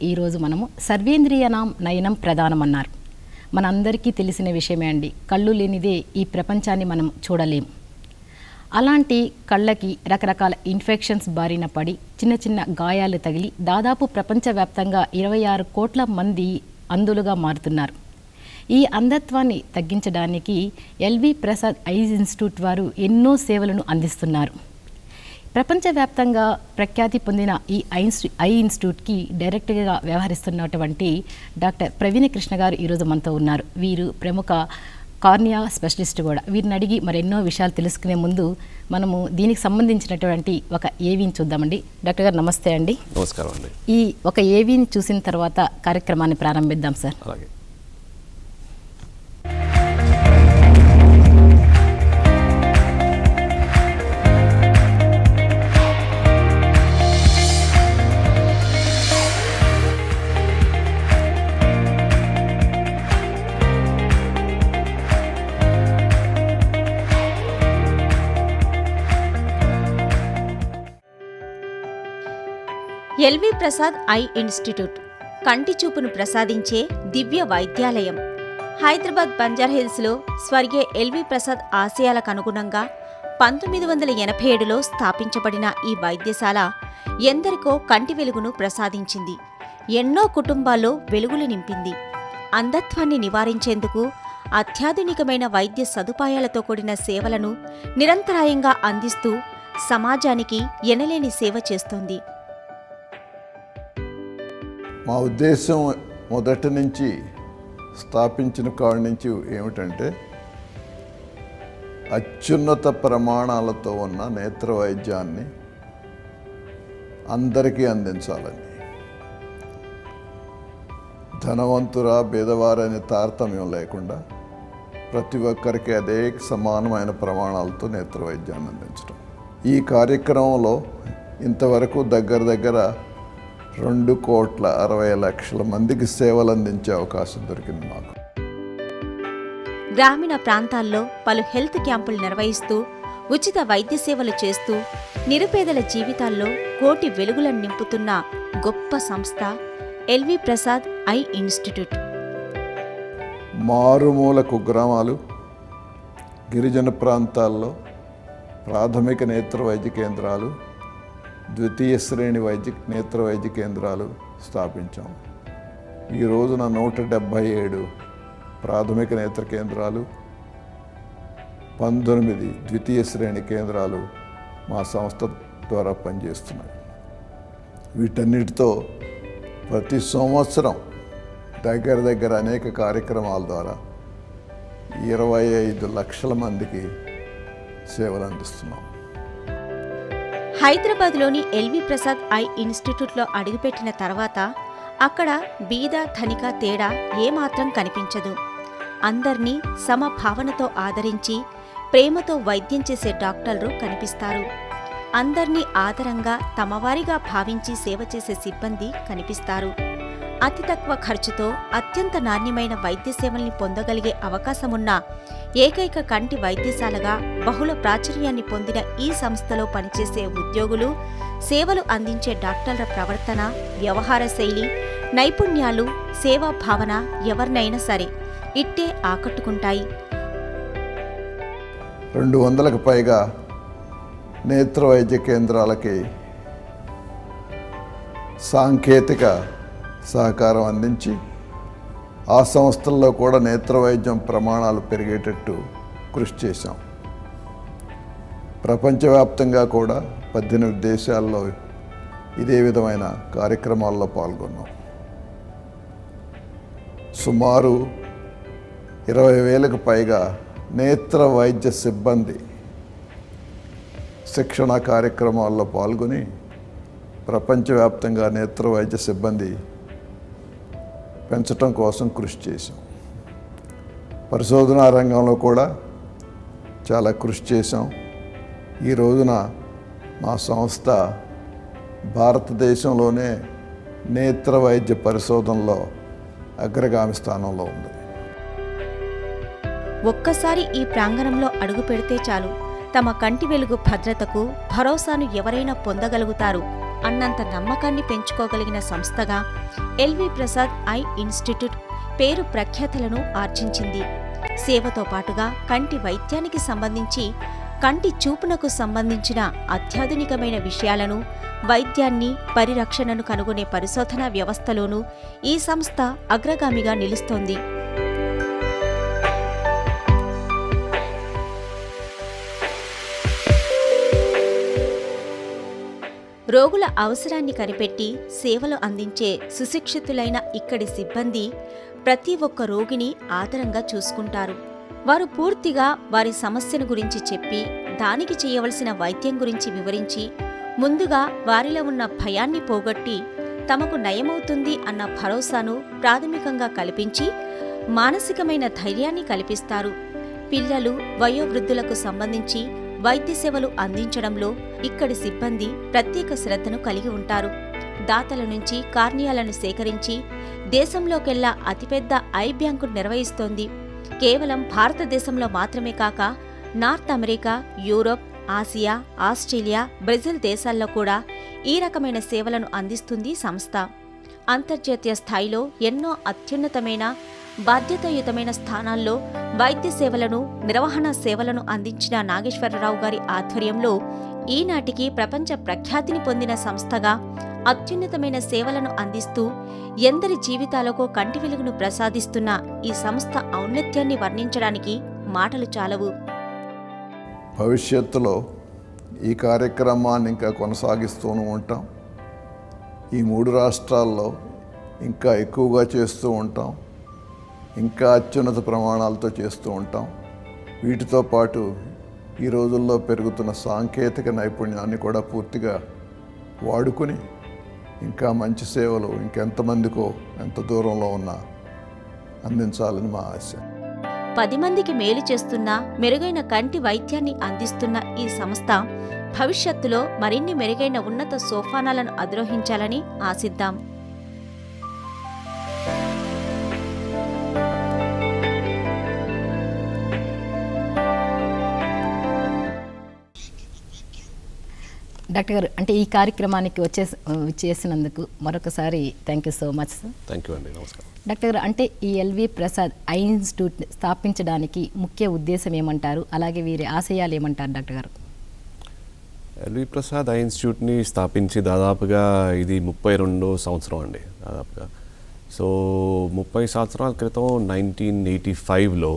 ఈరోజు మనము సర్వేంద్రియనాం నయనం ప్రధానం అన్నారు. మనందరికీ తెలిసిన విషయమే అండి, కళ్ళు లేనిదే ఈ ప్రపంచాన్ని మనం చూడలేం. అలాంటి కళ్ళకి రకరకాల ఇన్ఫెక్షన్స్ బారిన పడి చిన్న చిన్న గాయాలు తగిలి దాదాపు ప్రపంచవ్యాప్తంగా 26 కోట్ల మంది అంధులుగా మారుతున్నారు. ఈ అంధత్వాన్ని తగ్గించడానికి ఎల్వి ప్రసాద్ ఐ ఇన్స్టిట్యూట్ వారు ఎన్నో సేవలను అందిస్తున్నారు. ప్రపంచవ్యాప్తంగా ప్రఖ్యాతి పొందిన ఈ ఐ ఇన్స్టిట్యూట్కి డైరెక్టర్గా వ్యవహరిస్తున్నటువంటి డాక్టర్ ప్రవీణ కృష్ణ గారు ఈరోజు మనతో ఉన్నారు. వీరు ప్రముఖ కార్నియా స్పెషలిస్ట్ కూడా. వీరిని అడిగి మరెన్నో విషయాలు తెలుసుకునే ముందు మనము దీనికి సంబంధించినటువంటి ఒక ఏవీని చూద్దామండి. డాక్టర్ గారు నమస్తే అండి. నమస్కారం అండి. ఈ ఒక ఏవీని చూసిన తర్వాత కార్యక్రమాన్ని ప్రారంభిద్దాం సార్. అలాగే. ఎల్వి ప్రసాద్ ఐ ఇన్స్టిట్యూట్ కంటి చూపును ప్రసాదించే దివ్య వైద్యాలయం. హైదరాబాద్ బంజారాహిల్స్లో స్వర్గీయ ఎల్వి ప్రసాద్ ఆశయాలకు అనుగుణంగా 1987లో స్థాపించబడిన ఈ వైద్యశాల ఎందరికో కంటి వెలుగును ప్రసాదించింది. ఎన్నో కుటుంబాల్లో వెలుగులు నింపింది. అంధత్వాన్ని నివారించేందుకు అత్యాధునికమైన వైద్య సదుపాయాలతో కూడిన సేవలను నిరంతరాయంగా అందిస్తూ సమాజానికి ఎనలేని సేవ చేస్తోంది. మా ఉద్దేశం మొదటి నుంచి స్థాపించిన కాడి నుంచి ఏమిటంటే అత్యున్నత ప్రమాణాలతో ఉన్న నేత్ర వైద్యాన్ని అందరికీ అందించాలని, ధనవంతురా పేదవారనే తారతమ్యం లేకుండా ప్రతి ఒక్కరికి అదే సమానమైన ప్రమాణాలతో నేత్ర వైద్యాన్ని అందించడం. ఈ కార్యక్రమంలో ఇంతవరకు దగ్గర 2,60,00,000 మందికి సేవలు అందించే అవకాశం దొరికింది మాకు. గ్రామీణ ప్రాంతాల్లో పలు హెల్త్ క్యాంపులు నిర్వహిస్తూ ఉచిత వైద్య సేవలు చేస్తూ నిరుపేదల జీవితాల్లో కోటి వెలుగులను నింపుతున్న గొప్ప సంస్థ ఎల్వి ప్రసాద్ ఐ ఇన్స్టిట్యూట్. మారుమూల కుగ్రామాలు, గిరిజన ప్రాంతాల్లో ప్రాథమిక నేత్ర వైద్య కేంద్రాలు, ద్వితీయ శ్రేణి నేత్ర వైద్య కేంద్రాలు స్థాపించాం. ఈ రోజున 177 ప్రాథమిక నేత్ర కేంద్రాలు, 19 ద్వితీయ శ్రేణి కేంద్రాలు మా సంస్థ ద్వారా పనిచేస్తున్నాయి. వీటన్నిటితో ప్రతి సంవత్సరం దగ్గర అనేక కార్యక్రమాల ద్వారా 25 లక్షల మందికి సేవలు అందిస్తున్నాం. హైదరాబాద్లోని ఎల్వి ప్రసాద్ ఐ ఇన్స్టిట్యూట్లో అడుగుపెట్టిన తర్వాత అక్కడ బీద ధనిక తేడా ఏమాత్రం కనిపించదు. అందర్నీ సమభావనతో ఆదరించి ప్రేమతో వైద్యం చేసే డాక్టర్లు కనిపిస్తారు. అందర్నీ ఆదరంగా తమవారిగా భావించి సేవ చేసే సిబ్బంది కనిపిస్తారు. అతి తక్కువ ఖర్చుతో అత్యంత నాణ్యమైన వైద్య సేవల్ని పొందగలిగే అవకాశమున్న ఏకైక కంటి వైద్యశాలగా బహుళ ప్రాచుర్యాన్ని పొందిన ఈ సంస్థలో పనిచేసే ఉద్యోగులు, సేవలు అందించే డాక్టర్ల ప్రవర్తన, వ్యవహార శైలి, నైపుణ్యాలు, సేవా భావన ఎవరినైనా సరే ఇట్టే ఆకట్టుకుంటాయి. 200కు పైగా నేత్ర వైద్య కేంద్రాలకి సాంకేతిక సహకారం అందించి ఆ సంస్థల్లో కూడా నేత్ర వైద్యం ప్రమాణాలు పెరిగేటట్టు కృషి చేశాం. ప్రపంచవ్యాప్తంగా కూడా 18 దేశాల్లో ఇదే విధమైన కార్యక్రమాల్లో పాల్గొన్నాం. సుమారు 20,000కు పైగా నేత్ర వైద్య సిబ్బంది శిక్షణ కార్యక్రమాల్లో పాల్గొని ప్రపంచవ్యాప్తంగా నేత్ర వైద్య సిబ్బంది పెంచడం కోసం కృషి చేశాం. పరిశోధనా రంగంలో కూడా చాలా కృషి చేశాం. ఈ రోజున మా సంస్థ భారతదేశంలోనే నేత్ర వైద్య పరిశోధనలో అగ్రగామి స్థానంలో ఉంది. ఒక్కసారి ఈ ప్రాంగణంలో అడుగు పెడితే చాలు తమ కంటి వెలుగు భద్రతకు భరోసాను ఎవరైనా పొందగలుగుతారు. అన్నంత నమ్మకాన్ని పెంచుకోగలిగిన సంస్థగా ఎల్వి ప్రసాద్ ఐ ఇన్స్టిట్యూట్ పేరు ప్రఖ్యాతులను ఆర్జించింది. సేవతో పాటుగా కంటి వైద్యానికి సంబంధించి కంటి చూపునకు సంబంధించిన అత్యాధునికమైన విషయాలను, వైద్యాన్ని, పరిరక్షణను కనుగొనే పరిశోధనా వ్యవస్థలోనూ ఈ సంస్థ అగ్రగామిగా నిలుస్తోంది. రోగుల అవసరాన్ని కనిపెట్టి సేవలు అందించే సుశిక్షితులైన ఇక్కడి సిబ్బంది ప్రతి ఒక్క రోగిని ఆదరంగా చూసుకుంటారు. వారు పూర్తిగా వారి సమస్యను గురించి చెప్పి, దానికి చేయవలసిన వైద్యం గురించి వివరించి, ముందుగా వారిలో ఉన్న భయాన్ని పోగొట్టి తమకు నయమవుతుంది అన్న భరోసాను ప్రాథమికంగా కల్పించి మానసికమైన ధైర్యాన్ని కల్పిస్తారు. పిల్లలు, వయోవృద్ధులకు సంబంధించి వైద్య సేవలు అందించడంలో ఇక్కడి సిబ్బంది ప్రత్యేక శ్రద్ధను కలిగి ఉంటారు. దాతల నుంచి కార్నియాలను సేకరించి దేశంలోకెల్లా అతిపెద్ద ఐ బ్యాంకు నిర్వహిస్తోంది. కేవలం భారతదేశంలో మాత్రమే కాక north America, Europe, Asia, Australia, Brazil దేశాల్లో కూడా ఈ రకమైన సేవలను అందిస్తుంది సంస్థ. అంతర్జాతీయ స్థాయిలో ఎన్నో అత్యున్నతమైన, బాధ్యతాయుతమైన స్థానాల్లో వైద్య సేవలను, నిర్వహణ సేవలను అందించిన నాగేశ్వరరావు గారి ఆధ్వర్యంలో ఈనాటికి ప్రపంచ ప్రఖ్యాతిని పొందిన సంస్థగా అత్యున్నతమైన సేవలను అందిస్తూ ఎందరి జీవితాలకు కంటి వెలుగును ప్రసాదిస్తున్న ఈ సంస్థ ఔన్నత్యాన్ని వర్ణించడానికి మాటలు చాలవు. భవిష్యత్తులో ఈ కార్యక్రమాన్ని ఇంకా కొనసాగిస్తూనే ఉంటాం. ఈ 3 రాష్ట్రాల్లో ఇంకా ఎక్కువగా చేస్తూ ఉంటాం. ఇంకా అత్యున్నత ప్రమాణాలతో చేస్తూ ఉంటాం. వీటితో పాటు ఈ రోజుల్లో పెరుగుతున్న సాంకేతిక నైపుణ్యాన్ని కూడా పూర్తిగా వాడుకుని ఇంకా మంచి సేవలు ఇంకెంతమందికో ఎంత దూరంలో ఉన్నా అందించాలని మా ఆశ. 10 మందికి మేలు చేస్తున్న, మెరుగైన కంటి వైద్యాన్ని అందిస్తున్న ఈ సంస్థ భవిష్యత్తులో మరిన్ని మెరుగైన ఉన్నత సోపానాలను అధిరోహించాలని ఆశిద్దాం. డాక్టర్ గారు, అంటే ఈ కార్యక్రమానికి చేసినందుకు మరొకసారి thank you so much sir. Thank you అండి. నమస్కారం. డాక్టర్ గారు, అంటే ఈ ఎల్వి ప్రసాద్ ఐ ఇన్స్టిట్యూట్ స్థాపించడానికి ముఖ్య ఉద్దేశం ఏమంటారు? అలాగే వీరి ఆశయాలు ఏమంటారు డాక్టర్ గారు? ఎల్వి ప్రసాద్ ఐ ఇన్స్టిట్యూట్ని స్థాపించి దాదాపుగా ఇది 32వ సంవత్సరం అండి దాదాపుగా. సో 30 సంవత్సరాల క్రితం 1985లో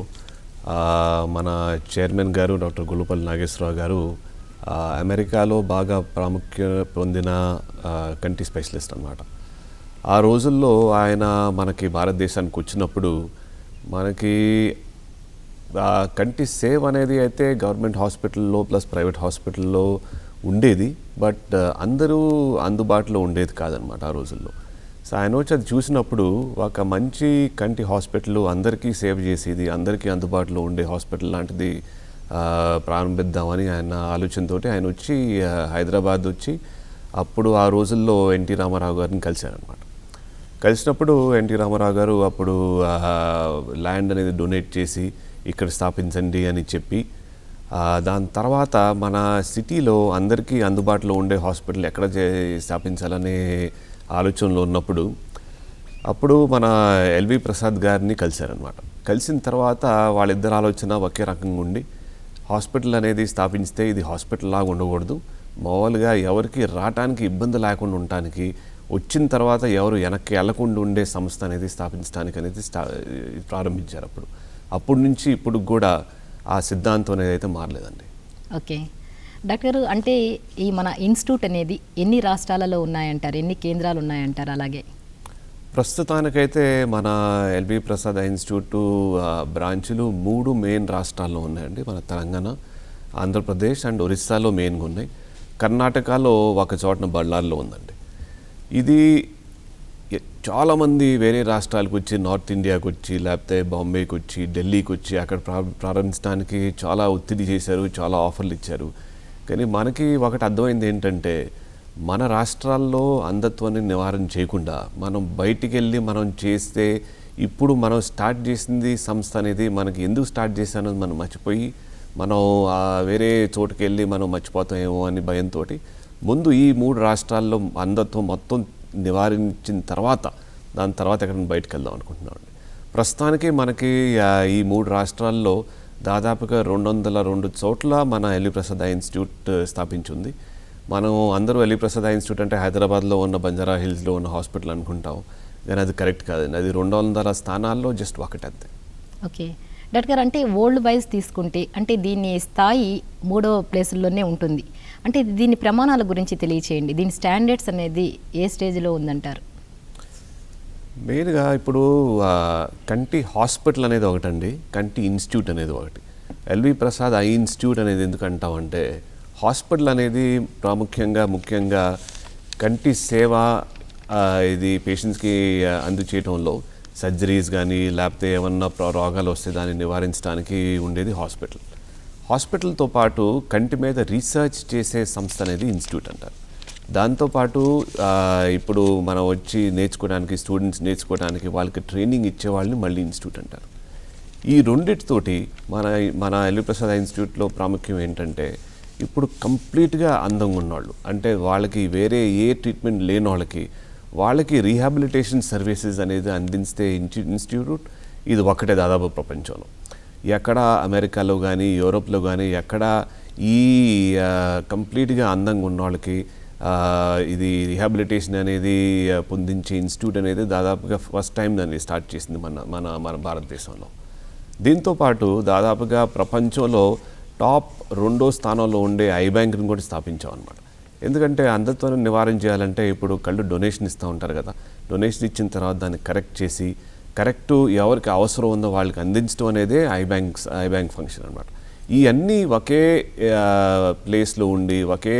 మన చైర్మన్ గారు డాక్టర్ గుల్లపల్లి నాగేశ్వరరావు గారు అమెరికాలో బాగా ప్రాముఖ్యత పొందిన కంటి స్పెషలిస్ట్ అన్నమాట. ఆ రోజుల్లో ఆయన మనకి భారతదేశానికి వచ్చినప్పుడు మనకి కంటి సేవ్ అనేది అయితే గవర్నమెంట్ హాస్పిటల్లో ప్లస్ ప్రైవేట్ హాస్పిటల్లో ఉండేది, బట్ అందరూ అందుబాటులో ఉండేది కాదనమాట ఆ రోజుల్లో. సో ఆయన వచ్చి అది చూసినప్పుడు ఒక మంచి కంటి హాస్పిటల్ అందరికీ సేవ్ చేసేది, అందరికీ అందుబాటులో ఉండే హాస్పిటల్ లాంటిది ప్రారంభిద్దామని ఆయన ఆలోచనతో ఆయన వచ్చి హైదరాబాద్ వచ్చి అప్పుడు ఆ రోజుల్లో ఎన్టీ రామారావు గారిని కలిశారనమాట. కలిసినప్పుడు ఎన్టీ రామారావు గారు అప్పుడు ల్యాండ్ అనేది డొనేట్ చేసి ఇక్కడ స్థాపించండి అని చెప్పి, దాని తర్వాత మన సిటీలో అందరికీ అందుబాటులో ఉండే హాస్పిటల్ ఎక్కడ స్థాపించాలనే ఆలోచనలో ఉన్నప్పుడు అప్పుడు మన ఎల్వి ప్రసాద్ గారిని కలిశారనమాట. కలిసిన తర్వాత వాళ్ళిద్దరు ఆలోచన ఒకే రకంగా ఉండి, హాస్పిటల్ అనేది స్థాపిస్తే ఇది హాస్పిటల్ లాగా ఉండకూడదు, మామూలుగా ఎవరికి రావటానికి ఇబ్బంది లేకుండా ఉండటానికి, వచ్చిన తర్వాత ఎవరు వెనక్కి వెళ్లకుండా ఉండే సంస్థ అనేది స్థాపించడానికి అనేది ప్రారంభించారు. అప్పటి నుంచి ఇప్పుడు కూడా ఆ సిద్ధాంతం అనేది అయితే మారలేదండి. ఓకే డాక్టర్, అంటే ఈ మన ఇన్స్టిట్యూట్ అనేది ఎన్ని రాష్ట్రాలలో ఉన్నాయంటారు, ఎన్ని కేంద్రాలు ఉన్నాయంటారు? అలాగే ప్రస్తుతానికైతే మన ఎల్వి ప్రసాద్ ఇన్స్టిట్యూట్ బ్రాంచులు 3 మెయిన్ రాష్ట్రాల్లో ఉన్నాయండి. మన తెలంగాణ, ఆంధ్రప్రదేశ్ అండ్ ఒరిస్సాలో మెయిన్గా ఉన్నాయి. కర్ణాటకలో ఒక చోటన బళ్ళార్లో ఉందండి. ఇది చాలామంది వేరే రాష్ట్రాలకు వచ్చి, నార్త్ ఇండియాకి వచ్చి, లేకపోతే బాంబేకి వచ్చి, ఢిల్లీకి వచ్చి అక్కడ ప్రారంభించడానికి చాలా ఒత్తిడి చేశారు, చాలా ఆఫర్లు ఇచ్చారు. కానీ మనకి ఒకటి అర్థమైంది ఏంటంటే, మన రాష్ట్రాల్లో అంధత్వాన్ని నివారణ చేయకుండా మనం బయటికి వెళ్ళి మనం చేస్తే, ఇప్పుడు మనం స్టార్ట్ చేసింది సంస్థ అనేది మనకి ఎందుకు స్టార్ట్ చేశానో మనం మర్చిపోయి మనం వేరే చోటుకి వెళ్ళి మనం మర్చిపోతామేమో అని భయంతో ముందు ఈ 3 రాష్ట్రాల్లో అంధత్వం మొత్తం నివారించిన తర్వాత దాని తర్వాత ఎక్కడైనా బయటకు వెళ్దాం అనుకుంటున్నామండి. ప్రస్తుతానికి మనకి ఈ 3 రాష్ట్రాల్లో దాదాపుగా 202 చోట్ల మన ఎల్వి ప్రసాద్ ఐ ఇన్స్టిట్యూట్ స్థాపించింది. మనం అందరూ ఎల్వి ప్రసాద్ ఐ ఇన్స్టిట్యూట్ అంటే హైదరాబాద్లో ఉన్న బంజారా హిల్స్లో ఉన్న హాస్పిటల్ అనుకుంటాం, కానీ అది కరెక్ట్ కాదండి. అది 200 స్థానాల్లో జస్ట్ ఒకటి అంతే. ఓకే డాక్టర్ గారు, అంటే వరల్డ్ వైజ్ తీసుకుంటే అంటే దీని స్థాయి 3వ ప్లేసుల్లోనే ఉంటుంది. అంటే దీని ప్రమాణాల గురించి తెలియచేయండి. దీని స్టాండర్డ్స్ అనేది ఏ స్టేజ్లో ఉందంటారు? మెయిన్గా ఇప్పుడు కంటి హాస్పిటల్ అనేది ఒకటండి, కంటి ఇన్స్టిట్యూట్ అనేది ఒకటి. ఎల్వి ప్రసాద్ ఐ ఇన్స్టిట్యూట్ అనేది ఎందుకు అంటామంటే, హాస్పిటల్ అనేది ముఖ్యంగా కంటి సేవ ఇది పేషెంట్స్కి అందచేయటంలో సర్జరీస్ కానీ లేకపోతే ఏమన్నా రోగాలు వస్తే దాన్ని నివారించడానికి ఉండేది హాస్పిటల్. హాస్పిటల్తో పాటు కంటి మీద రీసెర్చ్ చేసే సంస్థ అనేది ఇన్స్టిట్యూట్ అంటారు. దాంతోపాటు ఇప్పుడు మనం వచ్చి నేర్చుకోవడానికి, స్టూడెంట్స్ నేర్చుకోవడానికి వాళ్ళకి ట్రైనింగ్ ఇచ్చే వాళ్ళని మళ్ళీ ఇన్స్టిట్యూట్ అంటారు. ఈ రెండిటితోటి మన ఎల్వి ప్రసాద్ ఇన్స్టిట్యూట్లో ప్రాముఖ్యం ఏంటంటే, ఇప్పుడు కంప్లీట్గా అందంగా ఉన్నవాళ్ళు, అంటే వాళ్ళకి వేరే ఏ ట్రీట్మెంట్ లేని వాళ్ళకి రీహాబిలిటేషన్ సర్వీసెస్ అనేది అందిస్తే ఇన్స్టిట్యూట్ ఇది ఒక్కటే దాదాపు ప్రపంచంలో. ఎక్కడ అమెరికాలో కానీ యూరోప్లో కానీ ఎక్కడ ఈ కంప్లీట్గా అందంగా ఉన్న వాళ్ళకి ఇది రీహాబిలిటేషన్ అనేది పొందించే ఇన్స్టిట్యూట్ అనేది దాదాపుగా ఫస్ట్ టైం దాన్ని స్టార్ట్ చేసింది మన భారతదేశంలో. దీంతోపాటు దాదాపుగా ప్రపంచంలో టాప్ 2వ స్థానంలో ఉండే ఐ బ్యాంక్ని కూడా స్థాపించాం అనమాట. ఎందుకంటే అంధత్వాన్ని నివారించాలంటే ఇప్పుడు కళ్ళు డొనేషన్ ఇస్తూ ఉంటారు కదా, డొనేషన్ ఇచ్చిన తర్వాత దాన్ని కరెక్ట్ చేసి కరెక్ట్ ఎవరికి అవసరం ఉందో వాళ్ళకి అందించడం అనేదే ఐ బ్యాంక్ ఫంక్షన్ అనమాట. ఈ అన్నీ ఒకే ప్లేస్లో ఉండి ఒకే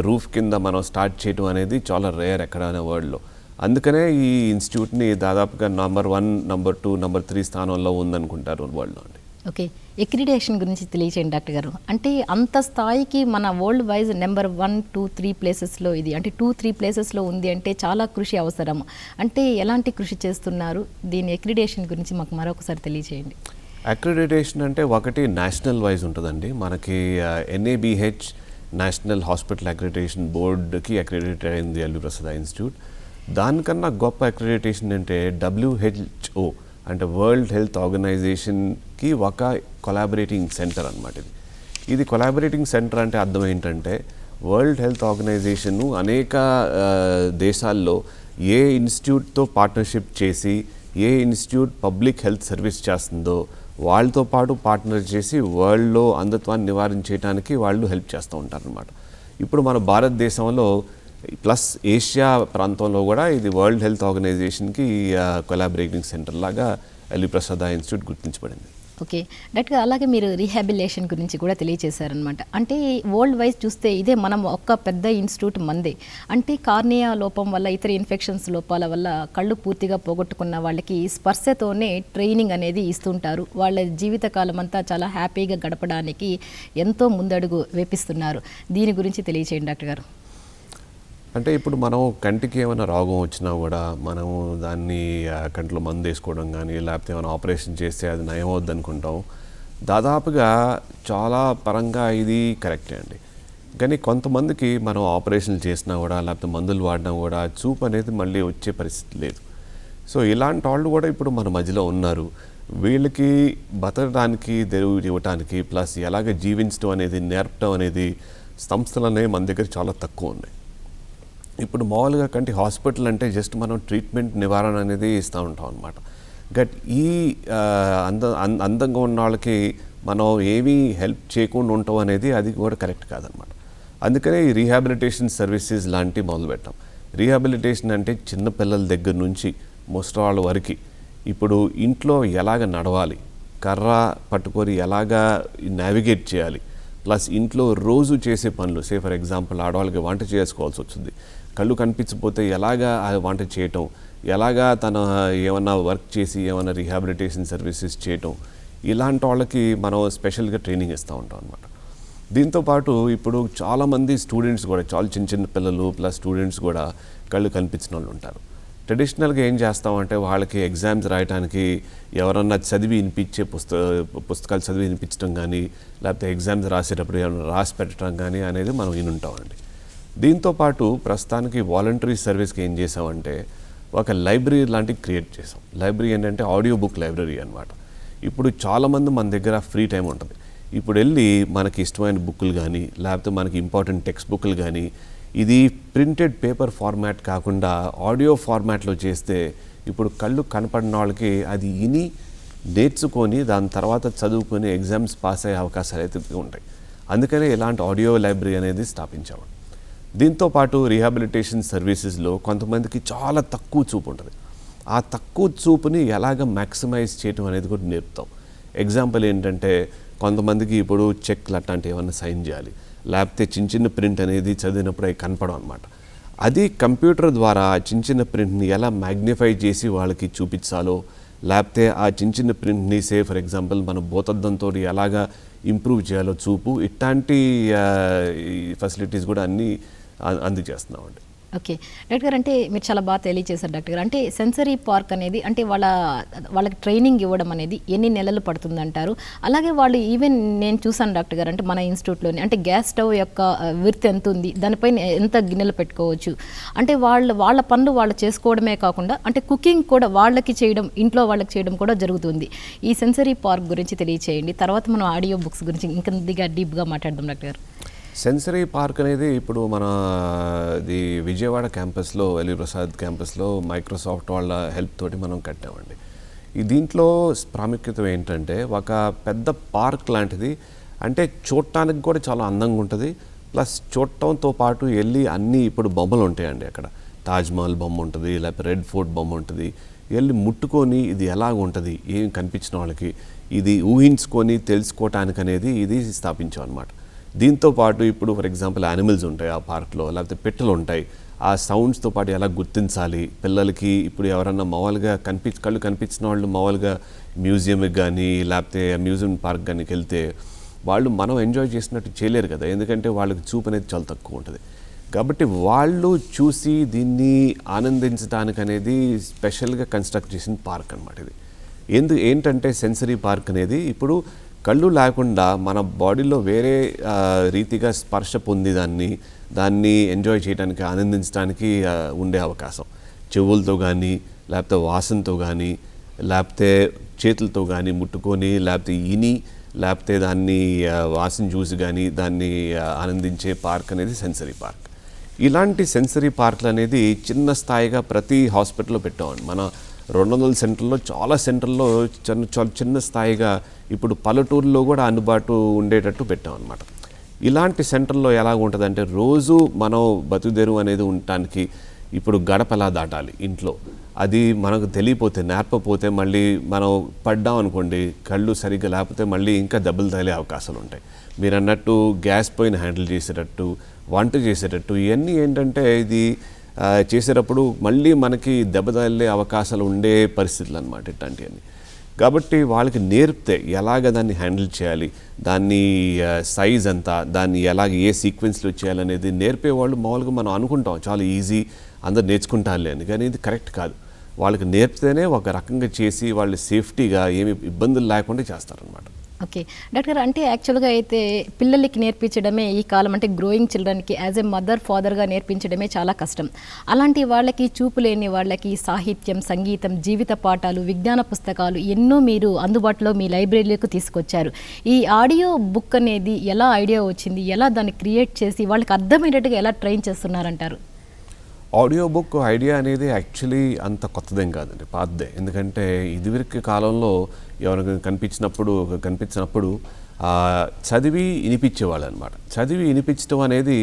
రూఫ్ కింద మనం స్టార్ట్ చేయడం అనేది చాలా రేర్ ఎక్కడైనా వరల్డ్లో. అందుకనే ఈ ఇన్స్టిట్యూట్ని దాదాపుగా నెంబర్ 1, నెంబర్ 2, నెంబర్ 3 స్థానంలో ఉందనుకుంటారు వరల్డ్లో అండి. ఓకే, ఎక్రిడేషన్ గురించి తెలియచేయండి డాక్టర్ గారు. అంటే అంత స్థాయికి మన వరల్డ్ వైజ్ నెంబర్ 1, 2, 3 ప్లేసెస్లో ఇది అంటే 2, 3 ప్లేసెస్లో ఉంది అంటే చాలా కృషి అవసరం. అంటే ఎలాంటి కృషి చేస్తున్నారు? దీని ఎక్రిడేషన్ గురించి మాకు మరొకసారి తెలియచేయండి. అక్రిడిటేషన్ అంటే ఒకటి నేషనల్ వైజ్ ఉంటుందండి. మనకి NABH నేషనల్ హాస్పిటల్ అక్రిడిటేషన్ బోర్డుకి అక్రిడిటేట్ అయింది ఎల్వి ప్రసాద్ ఇన్స్టిట్యూట్. దానికన్నా గొప్ప అక్రిడిటేషన్ అంటే WHO అంటే వరల్డ్ హెల్త్ ఆర్గనైజేషన్కి ఒక కొలాబరేటింగ్ సెంటర్ అనమాట. ఇది కొలాబరేటింగ్ సెంటర్ అంటే అర్థం ఏంటంటే, వరల్డ్ హెల్త్ ఆర్గనైజేషన్ అనేక దేశాల్లో ఏ ఇన్స్టిట్యూట్తో పార్ట్నర్షిప్ చేసి ఏ ఇన్స్టిట్యూట్ పబ్లిక్ హెల్త్ సర్వీస్ చేస్తుందో వాళ్ళతో పాటు పార్ట్నర్ చేసి వరల్డ్లో అంధత్వాన్ని నివారించడానికి వాళ్ళు హెల్ప్ చేస్తూ ఉంటారనమాట. ఇప్పుడు మన భారతదేశంలో ప్లస్ ఏషియా ప్రాంతంలో కూడా ఇది వరల్డ్ హెల్త్ ఆర్గనైజేషన్కి కొలాబరేటింగ్ సెంటర్ లాగా ఎల్వి ప్రసాద్ ఇన్స్టిట్యూట్ గుర్తించబడింది. ఓకే డాక్టర్, అలాగే మీరు రీహాబిలేషన్ గురించి కూడా తెలియజేశారనమాట. అంటే వరల్డ్ వైజ్ చూస్తే ఇదే మనం ఒక్క పెద్ద ఇన్స్టిట్యూట్ మందే. అంటే కార్నియా లోపం వల్ల, ఇతర ఇన్ఫెక్షన్స్ లోపాల వల్ల కళ్ళు పూర్తిగా పోగొట్టుకున్న వాళ్ళకి స్పర్శతోనే ట్రైనింగ్ అనేది ఇస్తుంటారు. వాళ్ళ జీవితకాలం అంతా చాలా హ్యాపీగా గడపడానికి ఎంతో ముందడుగు వేపిస్తున్నారు. దీని గురించి తెలియచేయండి డాక్టర్ గారు. అంటే ఇప్పుడు మనం కంటికి ఏమైనా రోగం వచ్చినా కూడా మనము దాన్ని కంట్లో మందు వేసుకోవడం కానీ లేకపోతే ఏమైనా ఆపరేషన్ చేస్తే అది నయమవుద్ది అనుకుంటాం. దాదాపుగా చాలా పరంగా ఇది కరెక్టే అండి. కానీ కొంతమందికి మనం ఆపరేషన్లు చేసినా కూడా లేకపోతే మందులు వాడినా కూడా చూపు అనేది మళ్ళీ వచ్చే పరిస్థితి లేదు. సో ఇలాంటి వాళ్ళు కూడా ఇప్పుడు మన మధ్యలో ఉన్నారు. వీళ్ళకి బతకడానికి, తెరువు ఇవ్వటానికి ప్లస్ ఎలాగ జీవించడం అనేది నేర్పడం అనేది సంస్థలు అనేవి మన దగ్గర చాలా తక్కువ ఉన్నాయి. ఇప్పుడు మామూలుగా కంటి హాస్పిటల్ అంటే జస్ట్ మనం ట్రీట్మెంట్ నివారణ అనేది ఇస్తూ ఉంటాం అనమాట. బట్ ఈ అందంగా ఉన్న వాళ్ళకి మనం ఏమీ హెల్ప్ చేయకుండా ఉంటాం అనేది అది కూడా కరెక్ట్ కాదనమాట. అందుకనే ఈ రీహాబిలిటేషన్ సర్వీసెస్ లాంటివి మొదలుపెట్టాం. రీహాబిలిటేషన్ అంటే చిన్నపిల్లల దగ్గర నుంచి ముసలివాళ్ళ వరకు ఇప్పుడు ఇంట్లో ఎలాగ నడవాలి, కర్ర పట్టుకొని ఎలాగా నావిగేట్ చేయాలి, ప్లస్ ఇంట్లో రోజు చేసే పనులు, సే ఫర్ ఎగ్జాంపుల్ ఆడవాళ్ళకి వంట చేసుకోవాల్సి వచ్చింది, కళ్ళు కనిపించకపోతే ఎలాగా వంట చేయటం, ఎలాగా తన ఏమన్నా వర్క్ చేసి ఏమన్నా రీహాబిలిటేషన్ సర్వీసెస్ చేయటం, ఇలాంటి వాళ్ళకి మనం స్పెషల్గా ట్రైనింగ్ ఇస్తూ ఉంటాం అనమాట. దీంతోపాటు ఇప్పుడు చాలామంది స్టూడెంట్స్ కూడా, చాలా చిన్న పిల్లలు ప్లస్ స్టూడెంట్స్ కూడా కళ్ళు కనిపించిన వాళ్ళు ఉంటారు. ట్రెడిషనల్గా ఏం చేస్తామంటే వాళ్ళకి ఎగ్జామ్స్ రాయడానికి ఎవరన్నా చదివి వినిపించే పుస్తకాలు చదివి వినిపించడం కానీ లేకపోతే ఎగ్జామ్స్ రాసేటప్పుడు ఏమైనా రాసి పెట్టడం కానీ అనేది మనం వినుంటామండి. దీంతోపాటు ప్రస్తుతానికి వాలంటరీ సర్వీస్కి ఏం చేసామంటే ఒక లైబ్రరీ లాంటివి క్రియేట్ చేసాం. లైబ్రరీ ఏంటంటే ఆడియో బుక్ లైబ్రరీ అనమాట. ఇప్పుడు చాలామంది మన దగ్గర ఫ్రీ టైం ఉంటుంది. ఇప్పుడు వెళ్ళి మనకి ఇష్టమైన బుక్కులు కానీ లేకపోతే మనకి ఇంపార్టెంట్ టెక్స్ట్ బుక్లు కానీ ఇది ప్రింటెడ్ పేపర్ ఫార్మాట్ కాకుండా ఆడియో ఫార్మాట్లో చేస్తే ఇప్పుడు కళ్ళు కనపడిన వాళ్ళకి అది విని నేర్చుకొని దాని తర్వాత చదువుకొని ఎగ్జామ్స్ పాస్ అయ్యే అవకాశాలు అయితే ఉంటాయి. అందుకనే ఇలాంటి ఆడియో లైబ్రరీ అనేది స్థాపించాము. దీంతోపాటు రీహాబిలిటేషన్ సర్వీసెస్లో కొంతమందికి చాలా తక్కువ చూపు ఉంటుంది. ఆ తక్కువ చూపుని ఎలాగ మ్యాక్సిమైజ్ చేయడం అనేది కూడా నేర్పుతాం. ఎగ్జాంపుల్ ఏంటంటే కొంతమందికి ఇప్పుడు చెక్లు అట్లాంటివి ఏమన్నా సైన్ చేయాలి, లేకపోతే చిన్న చిన్న ప్రింట్ అనేది చదివినప్పుడు అవి కనపడం అనమాట. అది కంప్యూటర్ ద్వారా ఆ చిన్న చిన్న ప్రింట్ని ఎలా మ్యాగ్నిఫై చేసి వాళ్ళకి చూపించాలో, లేకపోతే ఆ చిన్న చిన్న ప్రింట్ని ఫర్ ఎగ్జాంపుల్ మన భూతద్దంతో ఎలాగా ఇంప్రూవ్ చేయాలో చూపు, ఇట్లాంటి ఫెసిలిటీస్ కూడా అన్నీ అందజేస్తున్నామండి. ఓకే డాక్టర్ గారు, అంటే మీరు చాలా బాగా తెలియజేశారు డాక్టర్ గారు. అంటే సెన్సరీ పార్క్ అనేది అంటే వాళ్ళకి ట్రైనింగ్ ఇవ్వడం అనేది ఎన్ని నెలలు పడుతుందంటారు? అలాగే వాళ్ళు ఈవెన్ నేను చూసాను డాక్టర్ గారు, అంటే మన ఇన్స్టిట్యూట్లోని అంటే గ్యాస్ స్టవ్ యొక్క విర్త్ ఎంత ఉంది, దానిపైన ఎంత గిన్నెలు పెట్టుకోవచ్చు, అంటే వాళ్ళ పనులు వాళ్ళు చేసుకోవడమే కాకుండా అంటే కుకింగ్ కూడా వాళ్ళకి చేయడం, ఇంట్లో వాళ్ళకి చేయడం కూడా జరుగుతుంది. ఈ సెన్సరీ పార్క్ గురించి తెలియచేయండి. తర్వాత మనం ఆడియో బుక్స్ గురించి ఇంకా డీప్గా మాట్లాడదాం డాక్టర్ గారు. సెన్సరీ పార్క్ అనేది ఇప్పుడు మన విజయవాడ క్యాంపస్లో, ఎల్వి ప్రసాద్ క్యాంపస్లో మైక్రోసాఫ్ట్ వాళ్ళ హెల్ప్ తోటి మనం కట్టామండి. దీంట్లో ప్రాముఖ్యత ఏంటంటే ఒక పెద్ద పార్క్ లాంటిది, అంటే చూడటానికి కూడా చాలా అందంగా ఉంటుంది. ప్లస్ చూడటంతో పాటు వెళ్ళి అన్నీ ఇప్పుడు బొమ్మలు ఉంటాయండి. అక్కడ తాజ్మహల్ బొమ్మ ఉంటుంది, లేకపోతే రెడ్ ఫోర్ట్ బొమ్మ ఉంటుంది. వెళ్ళి ముట్టుకొని ఇది ఎలాగ ఉంటుంది, ఏం కనిపించిన వాళ్ళకి ఇది ఊహించుకొని తెలుసుకోవటానికి అనేది ఇది స్థాపించాం అనమాట. దీంతోపాటు ఇప్పుడు ఫర్ ఎగ్జాంపుల్ యానిమల్స్ ఉంటాయి ఆ పార్క్లో, లేకపోతే పెట్టెలు ఉంటాయి. ఆ సౌండ్స్తో పాటు ఎలా గుర్తించాలి పిల్లలకి, ఇప్పుడు ఎవరన్నా మామూలుగా కళ్ళు కనిపించిన వాళ్ళు మామూలుగా మ్యూజియంకి కానీ లేకపోతే మ్యూజియం పార్క్ కానీ వెళ్తే వాళ్ళు మనం ఎంజాయ్ చేసినట్టు చేయలేరు కదా, ఎందుకంటే వాళ్ళకి చూపు అనేది చాలా తక్కువ ఉంటుంది. కాబట్టి వాళ్ళు చూసి దీన్ని ఆనందించడానికి అనేది స్పెషల్గా కన్స్ట్రక్ట్ చేసిన పార్క్ అనమాట ఇది. ఏంటంటే సెన్సరీ పార్క్ అనేది ఇప్పుడు కళ్ళు లేకుండా మన బాడీలో వేరే రీతిగా స్పర్శ పొంది దాన్ని ఎంజాయ్ చేయడానికి, ఆనందించడానికి ఉండే అవకాశం. చెవులతో కానీ లేకపోతే వాసనతో కానీ లేకపోతే చేతులతో కానీ ముట్టుకొని లేకపోతే ఇని లేకపోతే దాన్ని వాసన చూసి కానీ దాన్ని ఆనందించే పార్క్ అనేది సెన్సరీ పార్క్. ఇలాంటి సెన్సరీ పార్క్లు అనేది చిన్న స్థాయిగా ప్రతి హాస్పిటల్లో పెట్టామండి. మన 200 సెంటర్లో చాలా సెంటర్లో చాలా చిన్న స్థాయిగా ఇప్పుడు పల్లెటూరులో కూడా అందుబాటు ఉండేటట్టు పెట్టాం అనమాట. ఇలాంటి సెంటర్లో ఎలాగ ఉంటుందంటే రోజు మనం బతుకుదెరువు అనేది ఉండటానికి ఇప్పుడు గడప ఎలా దాటాలి ఇంట్లో, అది మనకు తెలియపోతే నేర్పపోతే మళ్ళీ మనం పడ్డాం అనుకోండి, కళ్ళు సరిగ్గా లేకపోతే మళ్ళీ ఇంకా దెబ్బలు తగిలే అవకాశాలు ఉంటాయి. మీరు అన్నట్టు గ్యాస్ పొయ్యిని హ్యాండిల్ చేసేటట్టు, వంట చేసేటట్టు ఇవన్నీ ఏంటంటే ఇది చేసేటప్పుడు మళ్ళీ మనకి దెబ్బ తగిలే అవకాశాలు ఉండే పరిస్థితులు అన్నమాట ఇట్లాంటివన్నీ. కాబట్టి వాళ్ళకి నేర్పితే ఎలాగ దాన్ని హ్యాండిల్ చేయాలి, దాన్ని సైజ్ అంతా, దాన్ని ఎలాగ ఏ సీక్వెన్స్లో చేయాలనేది నేర్పేవాళ్ళు మామూలుగా మనం అనుకుంటాం చాలా ఈజీ అందరు నేర్చుకుంటారులే అని, కానీ ఇది కరెక్ట్ కాదు. వాళ్ళకి నేర్పితేనే ఒక రకంగా చేసి వాళ్ళు సేఫ్టీగా ఏమి ఇబ్బందులు లేకుండా చేస్తారనమాట. ఓకే డాక్టర్ గారు, అంటే యాక్చువల్గా అయితే పిల్లలకి నేర్పించడమే ఈ కాలం అంటే గ్రోయింగ్ చిల్డ్రన్కి యాజ్ ఎ మదర్ ఫాదర్గా నేర్పించడమే చాలా కష్టం. అలాంటి వాళ్ళకి, చూపు లేని వాళ్ళకి సాహిత్యం, సంగీతం, జీవిత పాఠాలు, విజ్ఞాన పుస్తకాలు ఎన్నో మీరు అందుబాటులో మీ లైబ్రరీలకు తీసుకొచ్చారు. ఈ ఆడియో బుక్ అనేది ఎలా ఐడియా వచ్చింది, ఎలా దాన్ని క్రియేట్ చేసి వాళ్ళకి అర్థమయ్యేటట్టుగా ఎలా ట్రైన్ చేస్తున్నారంటారు? ఆడియో బుక్ ఐడియా అనేది యాక్చువల్లీ అంత కొత్తదేం కాదండి, పాతదే. ఎందుకంటే ఇదివరకు కాలంలో ఎవరికి కనిపించినప్పుడు చదివి వినిపించేవాళ్ళు అనమాట. చదివి వినిపించడం అనేది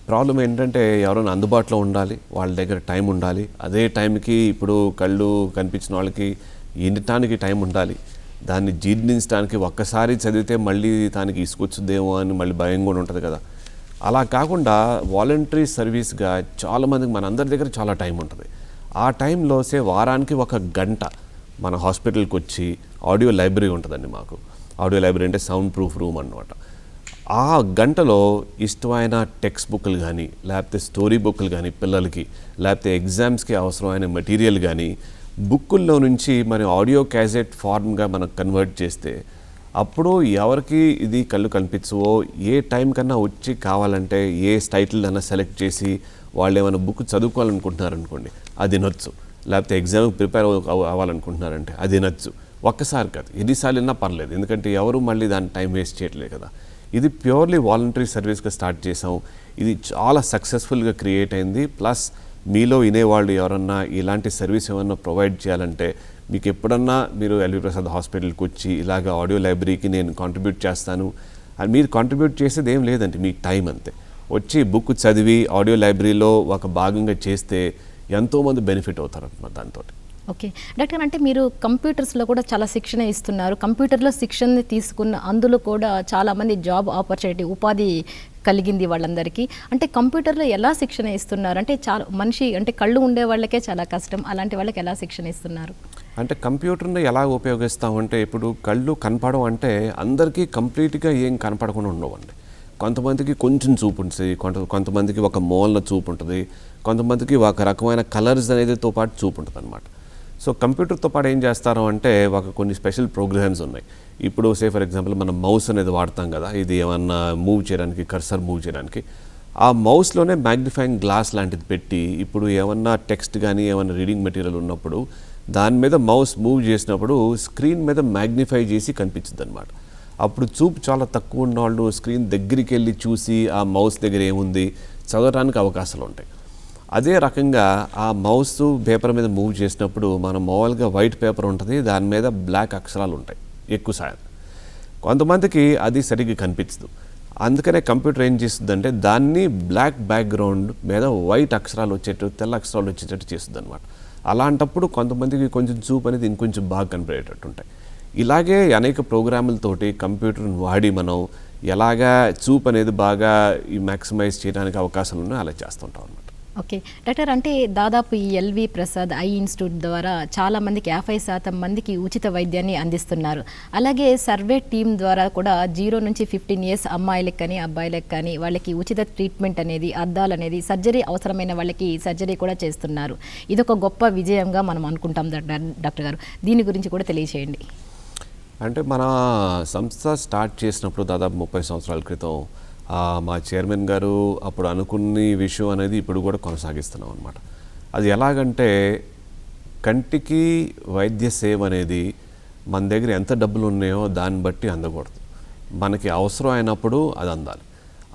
ప్రాబ్లం ఏంటంటే ఎవరైనా అందుబాటులో ఉండాలి, వాళ్ళ దగ్గర టైం ఉండాలి. అదే టైంకి ఇప్పుడు కళ్ళు కనిపించిన వాళ్ళకి వినటానికి టైం ఉండాలి. దాన్ని జీర్ణించడానికి ఒక్కసారి చదివితే మళ్ళీ దానికి ఇసుకొచ్చుద్దేమో అని మళ్ళీ భయం కూడా ఉంటుంది కదా. అలా కాకుండా వాలంటరీ సర్వీస్గా చాలామందికి మనందరి దగ్గర చాలా టైం ఉంటుంది. ఆ టైంలో వారానికి 1 గంట మన హాస్పిటల్కి వచ్చి ఆడియో లైబ్రరీ ఉంటుందండి మాకు. ఆడియో లైబ్రరీ అంటే సౌండ్ ప్రూఫ్ రూమ్ అన్నమాట. ఆ గంటలో ఇష్టమైన టెక్స్ట్ బుక్లు కానీ లేకపోతే స్టోరీ బుక్లు కానీ పిల్లలకి, లేకపోతే ఎగ్జామ్స్కి అవసరమైన మెటీరియల్ కానీ బుక్కుల్లో నుంచి మరి ఆడియో క్యాసెట్ ఫార్మ్గా మనం కన్వర్ట్ చేస్తే అప్పుడు ఎవరికి ఇది కళ్ళు కనిపించవో ఏ టైం కన్నా వచ్చి కావాలంటే ఏ టైటిల్ అన్నా సెలెక్ట్ చేసి వాళ్ళు ఏమైనా బుక్ చదువుకోవాలనుకుంటున్నారనుకోండి అది నచ్చు, లేకపోతే ఎగ్జామ్కి ప్రిపేర్ అవ్వాలనుకుంటున్నారంటే అది నచ్చు. ఒక్కసారి కాదు, ఎన్నిసార్లు అయినా పర్లేదు, ఎందుకంటే ఎవరు మళ్ళీ దాన్ని టైం వేస్ట్ చేయట్లేదు కదా. ఇది ప్యూర్లీ వాలంటరీ సర్వీస్గా స్టార్ట్ చేసాం. ఇది చాలా సక్సెస్ఫుల్గా క్రియేట్ అయింది. ప్లస్ మీలో వినేవాళ్ళు ఎవరన్నా ఇలాంటి సర్వీస్ ఏమన్నా ప్రొవైడ్ చేయాలంటే మీకు ఎప్పుడన్నా మీరు ఎల్వి ప్రసాద్ హాస్పిటల్కి వచ్చి ఇలాగ ఆడియో లైబ్రరీకి నేను కాంట్రిబ్యూట్ చేస్తాను అని మీరు కాంట్రిబ్యూట్ చేసేది ఏం లేదండి, మీ టైం అంతే. వచ్చి బుక్ చదివి ఆడియో లైబ్రరీలో ఒక భాగంగా చేస్తే ఎంతోమంది బెనిఫిట్ అవుతారు అన్నమాట దాంతో. ఓకే డాక్టర్, అంటే మీరు కంప్యూటర్స్లో కూడా చాలా శిక్షణ ఇస్తున్నారు. కంప్యూటర్లో శిక్షణ తీసుకున్న అందులో కూడా చాలామంది జాబ్ ఆపర్చునిటీ, ఉపాధి కలిగింది వాళ్ళందరికీ. అంటే కంప్యూటర్లో ఎలా శిక్షణ ఇస్తున్నారు? అంటే చాలా మనిషి అంటే కళ్ళు ఉండే వాళ్ళకే చాలా కష్టం, అలాంటి వాళ్ళకి ఎలా శిక్షణ ఇస్తున్నారు? అంటే కంప్యూటర్ని ఎలా ఉపయోగిస్తామంటే ఇప్పుడు కళ్ళు కనపడడం అంటే అందరికీ కంప్లీట్గా ఏం కనపడకుండా ఉండవండి. కొంతమందికి కొంచెం చూపు ఉంటుంది, కొంతమందికి ఒక మూలన చూపు ఉంటుంది, కొంతమందికి ఒక రకమైన కలర్స్ అనేదితో పాటు చూపు ఉంటుంది అనమాట. సో కంప్యూటర్తో పాటు ఏం చేస్తారు అంటే కొన్ని స్పెషల్ ప్రోగ్రామ్స్ ఉన్నాయి. ఇప్పుడు ఫర్ ఎగ్జాంపుల్ మనం మౌస్ అనేది వాడతాం కదా, ఇది ఏమన్నా మూవ్ చేయడానికి, కర్సర్ మూవ్ చేయడానికి, ఆ మౌస్లోనే మ్యాగ్నిఫైయింగ్ గ్లాస్ లాంటిది పెట్టి ఇప్పుడు ఏమన్నా టెక్స్ట్ కానీ ఏమన్నా రీడింగ్ మెటీరియల్ ఉన్నప్పుడు దాని మీద మౌస్ మూవ్ చేసినప్పుడు స్క్రీన్ మీద మ్యాగ్నిఫై చేసి కనిపించింది అనమాట. అప్పుడు చూపు చాలా తక్కువ ఉన్న వాళ్ళు స్క్రీన్ దగ్గరికి వెళ్ళి చూసి ఆ మౌస్ దగ్గర ఏముంది చదవడానికి అవకాశాలు ఉంటాయి. అదే రకంగా ఆ మౌస్ పేపర్ మీద మూవ్ చేసినప్పుడు మనం మామూలుగా వైట్ పేపర్ ఉంటుంది, దాని మీద బ్లాక్ అక్షరాలు ఉంటాయి ఎక్కువ శాతం. కొంతమందికి అది సరిగ్గా కనిపించదు. అందుకనే కంప్యూటర్ ఏం చేస్తుందంటే దాన్ని బ్లాక్ బ్యాక్గ్రౌండ్ మీద వైట్ అక్షరాలు వచ్చేటట్టు, తెల్ల అక్షరాలు వచ్చేటట్టు చేస్తుంది అనమాట. అలాంటప్పుడు కొంతమందికి కొంచెం చూపు అనేది ఇంకొంచెం బాగా కనిపించేటట్టు ఉంటాయి. ఇలాగే అనేక ప్రోగ్రాములతోటి కంప్యూటర్ని వాడి మనం ఎలాగా చూపు అనేది బాగా ఈ మ్యాక్సిమైజ్ చేయడానికి అవకాశాలు ఉన్నాయో అలా చేస్తుంటాం అన్నమాట. ఓకే డాక్టర్, అంటే దాదాపు ఈ ఎల్వి ప్రసాద్ ఐ ఇన్స్టిట్యూట్ ద్వారా చాలామందికి 50% మందికి ఉచిత వైద్యాన్ని అందిస్తున్నారు. అలాగే సర్వే టీం ద్వారా కూడా 0 నుంచి 15 years అమ్మాయిలకు కానీ అబ్బాయిలకు కానీ వాళ్ళకి ఉచిత ట్రీట్మెంట్ అనేది, అద్దాలు అనేది, సర్జరీ అవసరమైన వాళ్ళకి సర్జరీ కూడా చేస్తున్నారు. ఇదొక గొప్ప విజయంగా మనం అనుకుంటాం డాక్టర్ గారు, దీని గురించి కూడా తెలియచేయండి. అంటే మన సంస్థ స్టార్ట్ చేసినప్పుడు దాదాపు 30 సంవత్సరాల క్రితం మా చైర్మన్ గారు అప్పుడు అనుకున్న విషయం అనేది ఇప్పుడు కూడా కొనసాగిస్తున్నాం అనమాట. అది ఎలాగంటే కంటికి వైద్య సేవ అనేది మన దగ్గర ఎంత డబ్బులు ఉన్నాయో దాన్ని బట్టి అందకూడదు, మనకి అవసరం అయినప్పుడు అది అందాలి.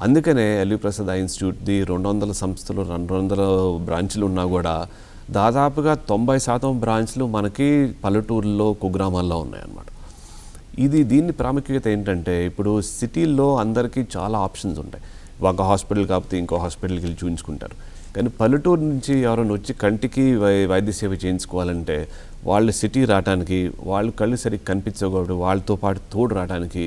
అందుకనే ఎల్వి ప్రసాద్ ఐ ఇన్స్టిట్యూట్ది 200 సంస్థలు 200 బ్రాంచ్లు ఉన్నా కూడా దాదాపుగా 90% బ్రాంచ్లు మనకి పల్లెటూరులో కుగ్రామాల్లో ఉన్నాయన్నమాట. దీని ప్రాముఖ్యత ఏంటంటే ఇప్పుడు సిటీల్లో అందరికీ చాలా ఆప్షన్స్ ఉంటాయి. ఒక హాస్పిటల్ కాకపోతే ఇంకో హాస్పిటల్కి వెళ్ళి చూపించుకుంటారు. కానీ పల్లెటూరు నుంచి ఎవరైనా వచ్చి కంటికి వైద్య సేవ చేయించుకోవాలంటే వాళ్ళు సిటీ రావడానికి, వాళ్ళు కళ్ళు సరిగ్గా కనిపించకూడదు, వాళ్ళతో పాటు తోడు రావడానికి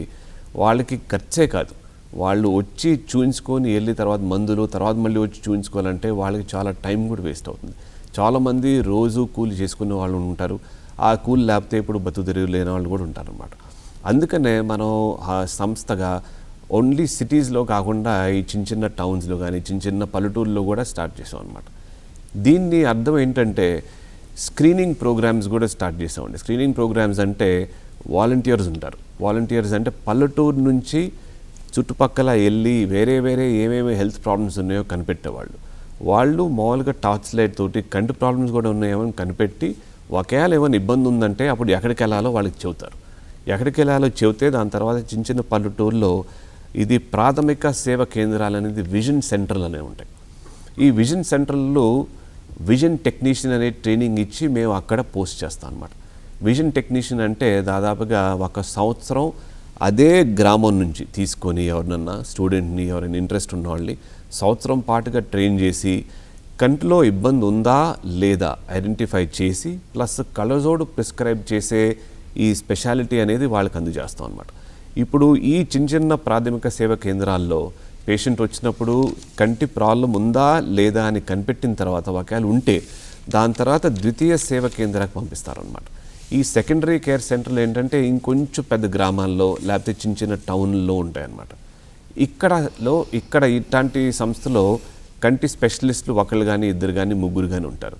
వాళ్ళకి ఖర్చే కాదు, వాళ్ళు వచ్చి చూయించుకొని వెళ్ళి తర్వాత మందులు తర్వాత మళ్ళీ వచ్చి చూయించుకోవాలంటే వాళ్ళకి చాలా టైం కూడా వేస్ట్ అవుతుంది. చాలామంది రోజు కూలి చేసుకునే వాళ్ళు ఉంటారు, ఆ కూలి లేకపోతే ఇప్పుడు బతుకుదెరువు లేని వాళ్ళు కూడా ఉంటారన్నమాట. అందుకనే మనం ఆ సంస్థగా ఓన్లీ సిటీస్లో కాకుండా ఈ చిన్న టౌన్స్లో కానీ చిన్న పల్లెటూరులో కూడా స్టార్ట్ చేసాం అనమాట. దీన్ని అర్థం ఏంటంటే స్క్రీనింగ్ ప్రోగ్రామ్స్ కూడా స్టార్ట్ చేసామండి. స్క్రీనింగ్ ప్రోగ్రామ్స్ అంటే వాలంటీర్స్ ఉంటారు. వాలంటీర్స్ అంటే పల్లెటూరు నుంచి చుట్టుపక్కల వెళ్ళి వేరే ఏమేమి హెల్త్ ప్రాబ్లమ్స్ ఉన్నాయో కనిపెట్టేవాళ్ళు. వాళ్ళు మామూలుగా టార్చ్ లైట్ తోటి కంటి ప్రాబ్లమ్స్ కూడా ఉన్నాయేమో కనిపెట్టి ఒకవేళ ఏమైనా ఇబ్బంది ఉందంటే అప్పుడు ఎక్కడికి వెళ్ళాలో వాళ్ళకి చెబుతారు. ఎక్కడికి వెళ్ళాలో చెబితే దాని తర్వాత చిన్న పల్లెటూరులో ఇది ప్రాథమిక సేవ కేంద్రాలు అనేది విజన్ సెంటర్లు అనేవి ఉంటాయి. ఈ విజన్ సెంటర్లో విజన్ టెక్నీషియన్ అనే ట్రైనింగ్ ఇచ్చి మేము అక్కడ పోస్ట్ చేస్తాం అన్నమాట. విజన్ టెక్నీషియన్ అంటే దాదాపుగా 1 సంవత్సరం అదే గ్రామం నుంచి తీసుకొని ఎవరినన్నా స్టూడెంట్ని ఎవరైనా ఇంట్రెస్ట్ ఉన్న వాళ్ళని సంవత్సరం పాటుగా ట్రైన్ చేసి కంటిలో ఇబ్బంది ఉందా లేదా ఐడెంటిఫై చేసి ప్లస్ కళ్ళజోడు ప్రిస్క్రైబ్ చేసే ఈ స్పెషాలిటీ అనేది వాళ్ళకి అందజేస్తాం అన్నమాట. ఇప్పుడు ఈ చిన్న ప్రాథమిక సేవ కేంద్రాల్లో పేషెంట్ వచ్చినప్పుడు కంటి ప్రాబ్లం ఉందా లేదా అని కనిపెట్టిన తర్వాత ఒకవేళ ఉంటే దాని తర్వాత ద్వితీయ సేవ కేంద్రానికి పంపిస్తారనమాట. ఈ సెకండరీ కేర్ సెంటర్లు ఏంటంటే ఇంకొంచెం పెద్ద గ్రామాల్లో లేకపోతే చిన్న టౌన్లో ఉంటాయన్నమాట. ఇక్కడ ఇట్లాంటి సంస్థలో కంటి స్పెషలిస్టులు ఒకళ్ళు కానీ 2 కానీ 3 కానీ ఉంటారు.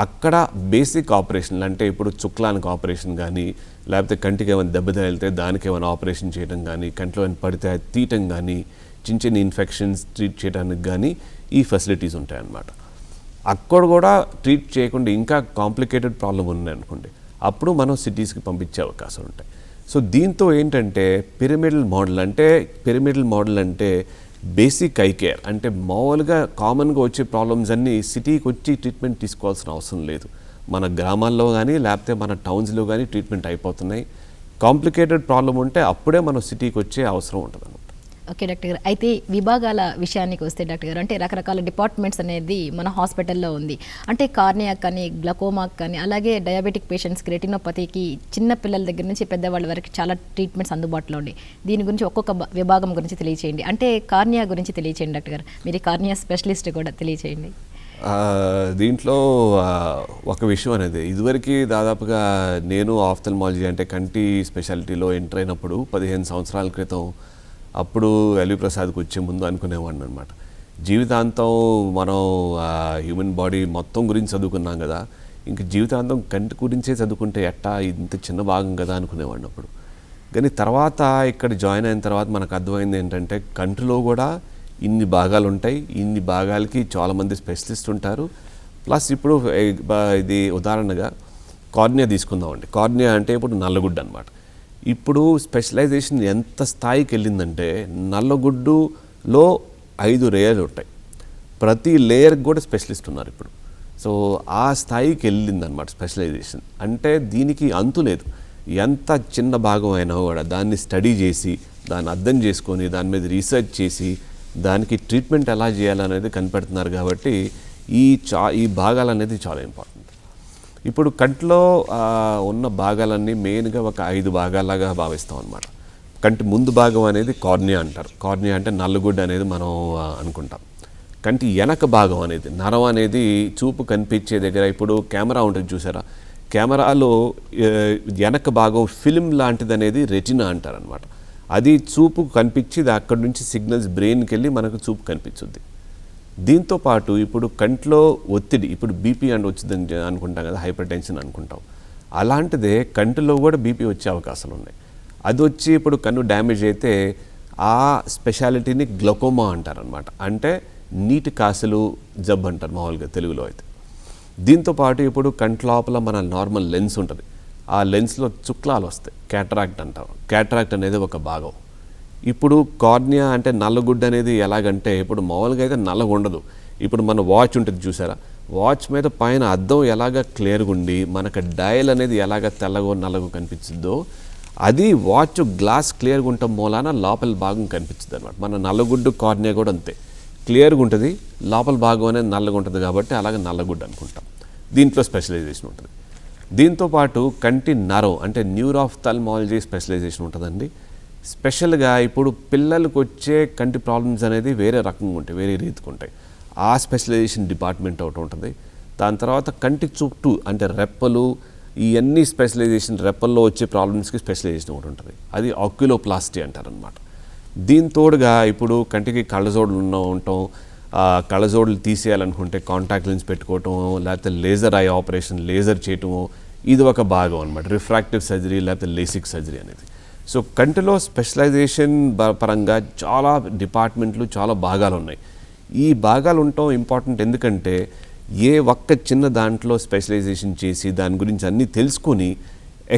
అక్కడ బేసిక్ ఆపరేషన్లు అంటే ఇప్పుడు చుక్లానికి ఆపరేషన్ కానీ, లేకపోతే కంటికి ఏమైనా దెబ్బ తగిలితే దానికి ఏమైనా ఆపరేషన్ చేయడం కానీ, కంట్లో ఏమైనా పడితే అది తీయటం కానీ, చిన్న చిన్న ఇన్ఫెక్షన్స్ ట్రీట్ చేయడానికి కానీ ఈ ఫెసిలిటీస్ ఉంటాయన్నమాట. అక్కడ కూడా ట్రీట్ చేయకుండా ఇంకా కాంప్లికేటెడ్ ప్రాబ్లం ఉన్నాయనుకోండి, అప్పుడు మనం సిటీస్కి పంపించే అవకాశం ఉంటాయి. సో దీంతో ఏంటంటే పిరమిడల్ మోడల్ అంటే బేసిక్ ఐ కేర్, అంటే మామూలుగా కామన్గా వచ్చే ప్రాబ్లమ్స్ అన్నీ సిటీకి వచ్చి ట్రీట్మెంట్ తీసుకోవాల్సిన అవసరం లేదు. మన గ్రామాల్లో కానీ లేకపోతే మన టౌన్స్లో కానీ ట్రీట్మెంట్ అయిపోతున్నాయి. కాంప్లికేటెడ్ ప్రాబ్లం ఉంటే అప్పుడే మనం సిటీకి వచ్చే అవసరం ఉంటుంది అనమాట. ఓకే డాక్టర్ గారు, అయితే విభాగాల విషయానికి వస్తే డాక్టర్ గారు, అంటే రకరకాల డిపార్ట్మెంట్స్ అనేది మన హాస్పిటల్లో ఉంది. అంటే కార్నియా కానీ, గ్లకోమా కానీ, అలాగే డయాబెటిక్ పేషెంట్స్కి, రెటినోపతికి, చిన్న పిల్లల దగ్గర నుంచి పెద్దవాళ్ళ వరకు చాలా ట్రీట్మెంట్స్ అందుబాటులో ఉన్నాయి. దీని గురించి ఒక్కొక్క విభాగం గురించి తెలియచేయండి. అంటే కార్నియా గురించి తెలియచేయండి డాక్టర్ గారు, మీరు కార్నియా స్పెషలిస్ట్ కూడా తెలియచేయండి. దీంట్లో ఒక విషయం అనేది, ఇదివరకు దాదాపుగా నేను ఆఫ్థల్మాలజీ అంటే కంటి స్పెషాలిటీలో ఎంటర్ అయినప్పుడు 15 సంవత్సరాల క్రితం, అప్పుడు ఎల్వి ప్రసాద్కి వచ్చే ముందు అనుకునేవాడిని అనమాట, జీవితాంతం మనం హ్యూమన్ బాడీ మొత్తం గురించి చదువుకున్నాం కదా, ఇంక జీవితాంతం కంటి గురించే చదువుకుంటే ఎట్టా, ఇంత చిన్న భాగం కదా అనుకునేవాడిని అప్పుడు. కానీ తర్వాత ఇక్కడ జాయిన్ అయిన తర్వాత మనకు అర్థమైంది ఏంటంటే కంటిలో కూడా ఇన్ని భాగాలు ఉంటాయి, ఇన్ని భాగాలకి చాలామంది స్పెషలిస్ట్ ఉంటారు. ప్లస్ ఇప్పుడు ఇది ఉదాహరణగా కార్నియా తీసుకుందామండి. కార్నియా అంటే ఇప్పుడు నల్లగుడ్డు అనమాట. ఇప్పుడు స్పెషలైజేషన్ ఎంత స్థాయికి వెళ్ళిందంటే నల్లగుడ్డులో 5 లేయర్లు ఉంటాయి, ప్రతి లేయర్కి కూడా స్పెషలిస్ట్ ఉన్నారు ఇప్పుడు. సో ఆ స్థాయికి వెళ్ళిందనమాట స్పెషలైజేషన్. అంటే దీనికి అంతు లేదు. ఎంత చిన్న భాగం అయినా కూడా దాన్ని స్టడీ చేసి, దాన్ని అర్థం చేసుకొని, దాని మీద రీసెర్చ్ చేసి, దానికి ట్రీట్మెంట్ ఎలా చేయాలనేది కనిపెడుతున్నారు. కాబట్టి ఈ భాగాలు అనేది చాలా ఇంపార్టెంట్. ఇప్పుడు కంటిలో ఉన్న భాగాలన్నీ మెయిన్గా ఒక 5 భాగాలాగా భావిస్తాం అన్నమాట. కంటి ముందు భాగం అనేది కార్నియా అంటారు. కార్నియా అంటే నల్లగుడ్డు అనేది మనం అనుకుంటాం. కంటి వెనక భాగం అనేది నరం అనేది చూపు కనిపించే దగ్గర, ఇప్పుడు కెమెరా ఉంటుంది చూసారా, కెమెరాలో వెనక భాగం ఫిల్మ్ లాంటిది అనేది రెటినా అంటారు అనమాట. అది చూపు కనిపించి అక్కడి నుంచి సిగ్నల్స్ బ్రెయిన్కి వెళ్ళి మనకు చూపు కనిపించుద్ది. దీంతో పాటు ఇప్పుడు కంట్లో ఒత్తిడి, ఇప్పుడు బీపీ అని వచ్చిందని అనుకుంటాం కదా, హైపర్ టెన్షన్ అనుకుంటాం, అలాంటిదే కంటిలో కూడా బీపీ వచ్చే అవకాశాలు ఉన్నాయి. అది వచ్చి ఇప్పుడు కన్ను డ్యామేజ్ అయితే ఆ స్పెషాలిటీని గ్లకోమా అంటారనమాట. అంటే నీటి కాసులు జబ్బు అంటారు మామూలుగా తెలుగులో అయితే. దీంతోపాటు ఇప్పుడు కంటి లోపల మన నార్మల్ లెన్స్ ఉంటుంది, ఆ లెన్స్లో చుక్లాలు వస్తాయి, క్యాటరాక్ట్ అంటాం. క్యాటరాక్ట్ అనేది ఒక భాగం. ఇప్పుడు కార్నియా అంటే నల్లగుడ్డ అనేది ఎలాగంటే, ఇప్పుడు మామూలుగా అయితే నల్లగా ఉండదు. ఇప్పుడు మన వాచ్ ఉంటుంది చూసారా, వాచ్ మీద పైన అద్దం ఎలాగ క్లియర్గా ఉండి మనకు డయల్ అనేది ఎలాగ తెల్లగో నల్లగో కనిపించిందో, అది వాచ్ గ్లాస్ క్లియర్గా ఉండటం మూలాన లోపల భాగం కనిపించింది అనమాట. మన నల్లగుడ్డు కార్నియా కూడా అంతే, క్లియర్గా ఉంటుంది, లోపల భాగం అనేది నల్లగా ఉంటుంది. కాబట్టి అలాగే నల్లగుడ్డు అనుకుంటాం. దీంట్లో స్పెషలైజేషన్ ఉంటుంది. దీంతోపాటు కంటి నరం అంటే న్యూరోఫ్థల్మాలజీ స్పెషలైజేషన్ ఉంటుందండి. స్పెషల్గా ఇప్పుడు పిల్లలకు వచ్చే కంటి ప్రాబ్లమ్స్ అనేది వేరే రకంగా ఉంటాయి, వేరే రీతికి ఉంటాయి. ఆ స్పెషలైజేషన్ డిపార్ట్మెంట్ ఒకటి ఉంటుంది. దాని తర్వాత కంటి చుట్టూ అంటే రెప్పలు, ఇవన్నీ స్పెషలైజేషన్, రెప్పల్లో వచ్చే ప్రాబ్లమ్స్కి స్పెషలైజేషన్ ఒకటి ఉంటుంది. అది ఆక్యులోప్లాస్టీ అంటారనమాట. దీంతోడుగా ఇప్పుడు కంటికి కళ్ళజోడులు ఉండటం, కళ్ళజోడులు తీసేయాలనుకుంటే కాంటాక్ట్ లెన్స్ పెట్టుకోవటం, లేకపోతే లేజర్ ఐ ఆపరేషన్, లేజర్ చేయటము, ఇది ఒక భాగం అనమాట. రిఫ్రాక్టివ్ సర్జరీ లేకపోతే లేసిక్ సర్జరీ అనేది. సో కంటిలో స్పెషలైజేషన్ పరంగా చాలా డిపార్ట్మెంట్లు, చాలా భాగాలు ఉన్నాయి. ఈ భాగాలు ఉండటం ఇంపార్టెంట్, ఎందుకంటే ఏ ఒక్క చిన్న దాంట్లో స్పెషలైజేషన్ చేసి దాని గురించి అన్నీ తెలుసుకొని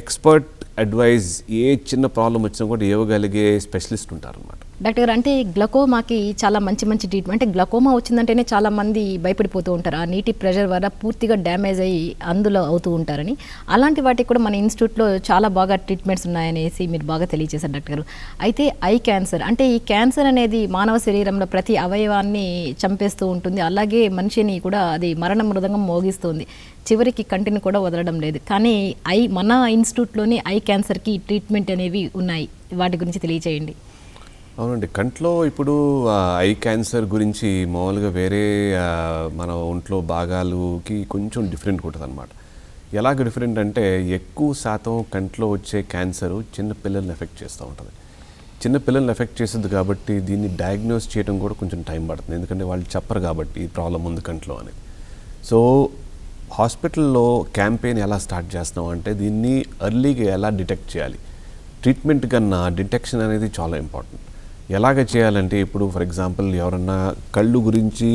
ఎక్స్పర్ట్ అడ్వైజ్ ఏ చిన్న ప్రాబ్లం వచ్చినా కూడా ఇవ్వగలిగే స్పెషలిస్ట్ ఉంటారన్నమాట. డాక్టర్ గారు, అంటే గ్లకోమాకి చాలా మంచి ట్రీట్మెంట్, అంటే గ్లకోమా వచ్చిందంటేనే చాలా మంది భయపడిపోతూ ఉంటారు, ఆ నీటి ప్రెషర్ వల్ల పూర్తిగా డ్యామేజ్ అయ్యి అందులో అవుతూ ఉంటారని. అలాంటి వాటికి కూడా మన ఇన్స్టిట్యూట్లో చాలా బాగా ట్రీట్మెంట్స్ ఉన్నాయనేసి మీరు బాగా తెలియజేశారు డాక్టర్ గారు. అయితే ఐ క్యాన్సర్, అంటే ఈ క్యాన్సర్ అనేది మానవ శరీరంలో ప్రతి అవయవాన్ని చంపేస్తూ ఉంటుంది, అలాగే మనిషిని కూడా అది మరణ మృదంగం మోగిస్తుంది, చివరికి కంటిని కూడా వదలడం లేదు. కానీ మన ఇన్స్టిట్యూట్లోని ఐ క్యాన్సర్కి ట్రీట్మెంట్ అనేవి ఉన్నాయి, వాటి గురించి తెలియజేయండి. అవునండి, కంట్లో ఇప్పుడు ఐ క్యాన్సర్ గురించి మామూలుగా వేరే మన ఒంట్లో భాగాలకి కొంచెం డిఫరెంట్ ఉంటుంది అనమాట. ఎలాగ డిఫరెంట్ అంటే ఎక్కువ శాతం కంట్లో వచ్చే క్యాన్సర్ చిన్నపిల్లల్ని ఎఫెక్ట్ చేస్తూ ఉంటుంది. చిన్నపిల్లల్ని ఎఫెక్ట్ చేస్తుంది కాబట్టి దీన్ని డయాగ్నోస్ చేయడం కూడా కొంచెం టైం పడుతుంది, ఎందుకంటే వాళ్ళు చెప్పరు కాబట్టి ఈ ప్రాబ్లం ఉంది కంట్లో అనేది. సో హాస్పిటల్లో క్యాంపెయిన్ ఎలా స్టార్ట్ చేస్తున్నాం అంటే దీన్ని ఎర్లీగా ఎలా డిటెక్ట్ చేయాలి. ట్రీట్మెంట్ కన్నా డిటెక్షన్ అనేది చాలా ఇంపార్టెంట్. ఎలాగ చేయాలంటే ఇప్పుడు ఫర్ ఎగ్జాంపుల్ ఎవరన్నా కళ్ళు గురించి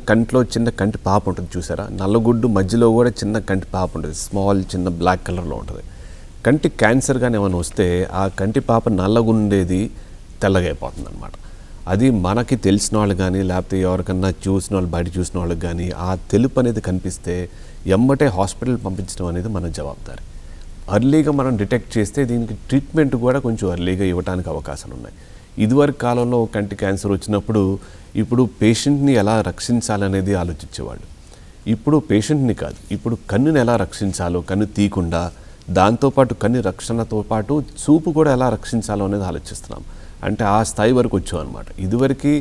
కంట్లో చిన్న కంటి పాప ఉంటుంది చూసారా, నల్లగుడ్డు మధ్యలో కూడా చిన్న కంటి పాప ఉంటుంది, స్మాల్ చిన్న బ్లాక్ కలర్లో ఉంటుంది. కంటి క్యాన్సర్ కానీ ఏమైనా వస్తే ఆ కంటి పాప నల్లగుండేది తెల్లగా అయిపోతుంది అనమాట. అది మనకి తెలిసిన వాళ్ళు కానీ లేకపోతే ఎవరికన్నా చూసిన వాళ్ళు బయట చూసిన వాళ్ళకి కానీ ఆ తెలుపు అనేది కనిపిస్తే ఎమ్మటే హాస్పిటల్ పంపించడం అనేది మన జవాబుదారి. అర్లీగా మనం డిటెక్ట్ చేస్తే దీనికి ట్రీట్మెంట్ కూడా కొంచెం అర్లీగా ఇవ్వడానికి అవకాశాలు ఉన్నాయి. ఇదివరకు కాలంలో కంటి క్యాన్సర్ వచ్చినప్పుడు ఇప్పుడు పేషెంట్ని ఎలా రక్షించాలనేది ఆలోచించేవాళ్ళు. ఇప్పుడు పేషెంట్ని కాదు, ఇప్పుడు కన్నుని ఎలా రక్షించాలో, కన్ను తీయకుండా దాంతోపాటు కన్ను రక్షణతో పాటు చూపు కూడా ఎలా రక్షించాలో అనేది ఆలోచిస్తున్నాం. అంటే ఆ స్థాయి వరకు వచ్చాం అనమాట. ఇదివరకు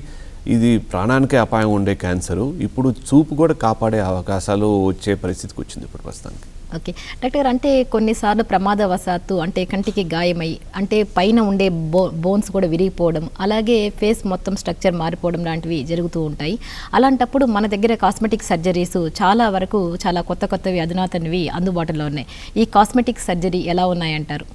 ఇది ప్రాణానికే అపాయం ఉండే క్యాన్సరు ఇప్పుడు చూపు కూడా కాపాడే అవకాశాలు వచ్చే పరిస్థితికి వచ్చింది ఇప్పుడు ప్రస్తుతానికి. ఓకే డాక్టర్, అంటే కొన్నిసార్లు ప్రమాదవశాత్తు అంటే కంటికి గాయమై అంటే పైన ఉండే బోన్స్ కూడా విరిగిపోవడం, అలాగే ఫేస్ మొత్తం స్ట్రక్చర్ మారిపోవడం లాంటివి జరుగుతూ ఉంటాయి. అలాంటప్పుడు మన దగ్గర కాస్మెటిక్ సర్జరీస్ చాలా వరకు చాలా కొత్తవి అధునాతనవి అందుబాటులో ఉన్నాయి. ఈ కాస్మెటిక్ సర్జరీ ఎలా ఉన్నాయంటారు?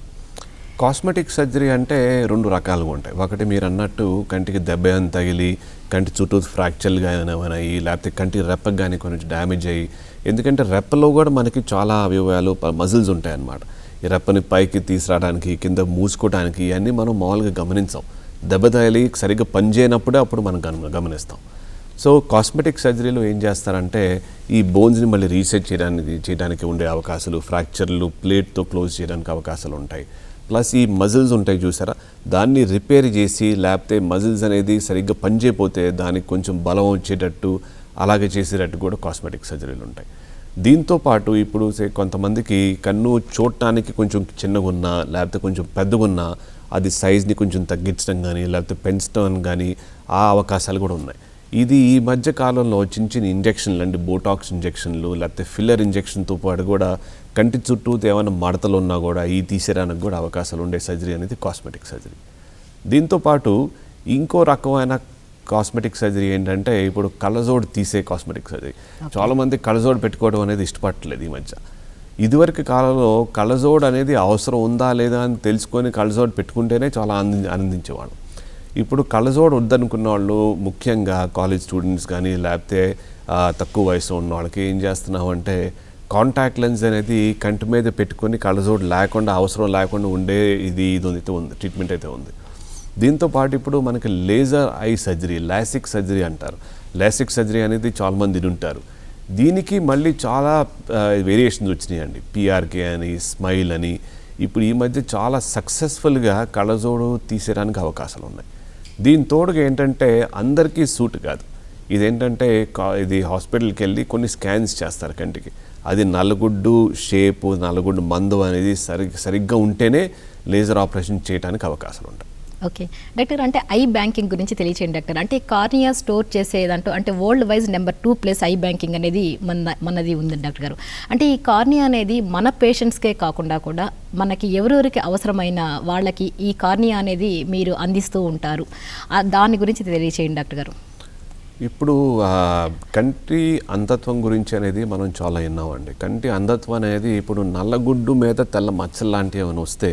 కాస్మెటిక్ సర్జరీ అంటే 2 రకాలుగా ఉంటాయి. ఒకటి మీరు అన్నట్టు కంటికి దెబ్బ అని తగిలి కంటి చుట్టూ ఫ్రాక్చర్లు కానీ అయ్యి లేకపోతే కంటి రెప్పకి కానీ కొంచెం డ్యామేజ్ అయ్యి, ఎందుకంటే రెప్పలో కూడా మనకి చాలా అవయవాలు మజిల్స్ ఉంటాయి అన్నమాట. ఈ రెప్పని పైకి తీసుకురావడానికి కింద మూసుకోవడానికి ఇవన్నీ మనం మామూలుగా గమనించాం. దెబ్బ తగిలి సరిగ్గా పనిచేయనప్పుడే అప్పుడు మనం గమనిస్తాం. సో కాస్మెటిక్ సర్జరీలో ఏం చేస్తారంటే ఈ బోన్స్ని మళ్ళీ రీసెట్ చేయడానికి ఉండే అవకాశాలు, ఫ్రాక్చర్లు ప్లేట్తో క్లోజ్ చేయడానికి అవకాశాలు ఉంటాయి. ప్లస్ ఈ మజిల్స్ ఉంటాయి చూసారా, దాన్ని రిపేర్ చేసి లేకపోతే మజిల్స్ అనేది సరిగ్గా పనిచేయకపోతే దానికి కొంచెం బలం వచ్చేటట్టు అలాగే చేసేటట్టు కూడా కాస్మెటిక్ సర్జరీలు ఉంటాయి. దీంతోపాటు ఇప్పుడు కొంతమందికి కన్ను చూడటానికి కొంచెం చిన్నగా ఉన్నా లేకపోతే కొంచెం పెద్దగా ఉన్నా అది సైజ్ని కొంచెం తగ్గించడం కానీ లేకపోతే పెంచడం కానీ ఆ అవకాశాలు కూడా ఉన్నాయి. ఇది ఈ మధ్య కాలంలో చిన్న ఇంజెక్షన్లు అంటే బోటాక్స్ ఇంజెక్షన్లు లేకపోతే ఫిల్లర్ ఇంజెక్షన్తో పాటు కూడా కంటి చుట్టూ ఏమైనా మడతలు ఉన్నా కూడా ఈ తీసేయడానికి కూడా అవకాశాలు ఉండే సర్జరీ అనేది కాస్మెటిక్ సర్జరీ. దీంతోపాటు ఇంకో రకమైన కాస్మెటిక్ సర్జరీ ఏంటంటే ఇప్పుడు కళ్ళజోడు తీసే కాస్మెటిక్ సర్జరీ. చాలామంది కళ్ళజోడు పెట్టుకోవడం అనేది ఇష్టపడట్లేదు ఈ మధ్య. ఇదివరకు కాలంలో కళ్ళజోడు అనేది అవసరం ఉందా లేదా అని తెలుసుకొని కళ్ళజోడు పెట్టుకుంటేనే చాలా ఆనందించేవాళ్ళం. ఇప్పుడు కళ్ళజోడు వద్దనుకున్న వాళ్ళు ముఖ్యంగా కాలేజ్ స్టూడెంట్స్ కానీ లేకపోతే తక్కువ వయసు ఉన్న వాళ్ళకి ఏం చేస్తున్నామంటే కాంటాక్ట్ లెన్స్ అనేది కంటి మీద పెట్టుకొని కళ్ళజోడు లేకుండా అవసరం లేకుండా ఉండే ఇది ఉంది ట్రీట్మెంట్ అయితే ఉంది. దీంతోపాటు ఇప్పుడు మనకి laser eye surgery, LASIK surgery అంటారు. లాసిక్ సర్జరీ అనేది చాలామంది వినుంటారు. దీనికి మళ్ళీ చాలా వేరియేషన్స్ వచ్చినాయండి. పిఆర్కే అని, స్మైల్ అని. ఇప్పుడు ఈ మధ్య చాలా సక్సెస్ఫుల్గా కళ్ళజోడు తీసేయడానికి అవకాశాలు ఉన్నాయి. దీని తోడుగా ఏంటంటే అందరికీ సూట్ కాదు. ఇదేంటంటే ఇది హాస్పిటల్కి వెళ్ళి కొన్ని స్కాన్స్ చేస్తారు కంటికి. అది నల్లగుడ్డు షేపు, నల్లగుడ్డు మందు అనేది సరిగ్గా ఉంటేనే లేజర్ ఆపరేషన్ చేయడానికి అవకాశాలు ఉంటాయి. ఓకే డాక్టర్, అంటే ఐ బ్యాంకింగ్ గురించి తెలియచేయండి డాక్టర్. అంటే కార్నియా స్టోర్ చేసేదంటూ అంటే world wise number 2 place I banking అనేది మనది ఉంది డాక్టర్ గారు. అంటే ఈ కార్నియా అనేది మన పేషెంట్స్కే కాకుండా కూడా మనకి ఎవరెవరికి అవసరమైన వాళ్ళకి ఈ కార్నియా అనేది మీరు అందిస్తూ ఉంటారు. దాని గురించి తెలియచేయండి డాక్టర్ గారు. ఇప్పుడు కంటి అంధత్వం గురించి అనేది మనం చాలా విన్నామండి. కంటి అంధత్వం అనేది ఇప్పుడు నల్లగుడ్డు మీద తెల్ల మచ్చలు లాంటివి ఏమైనా వస్తే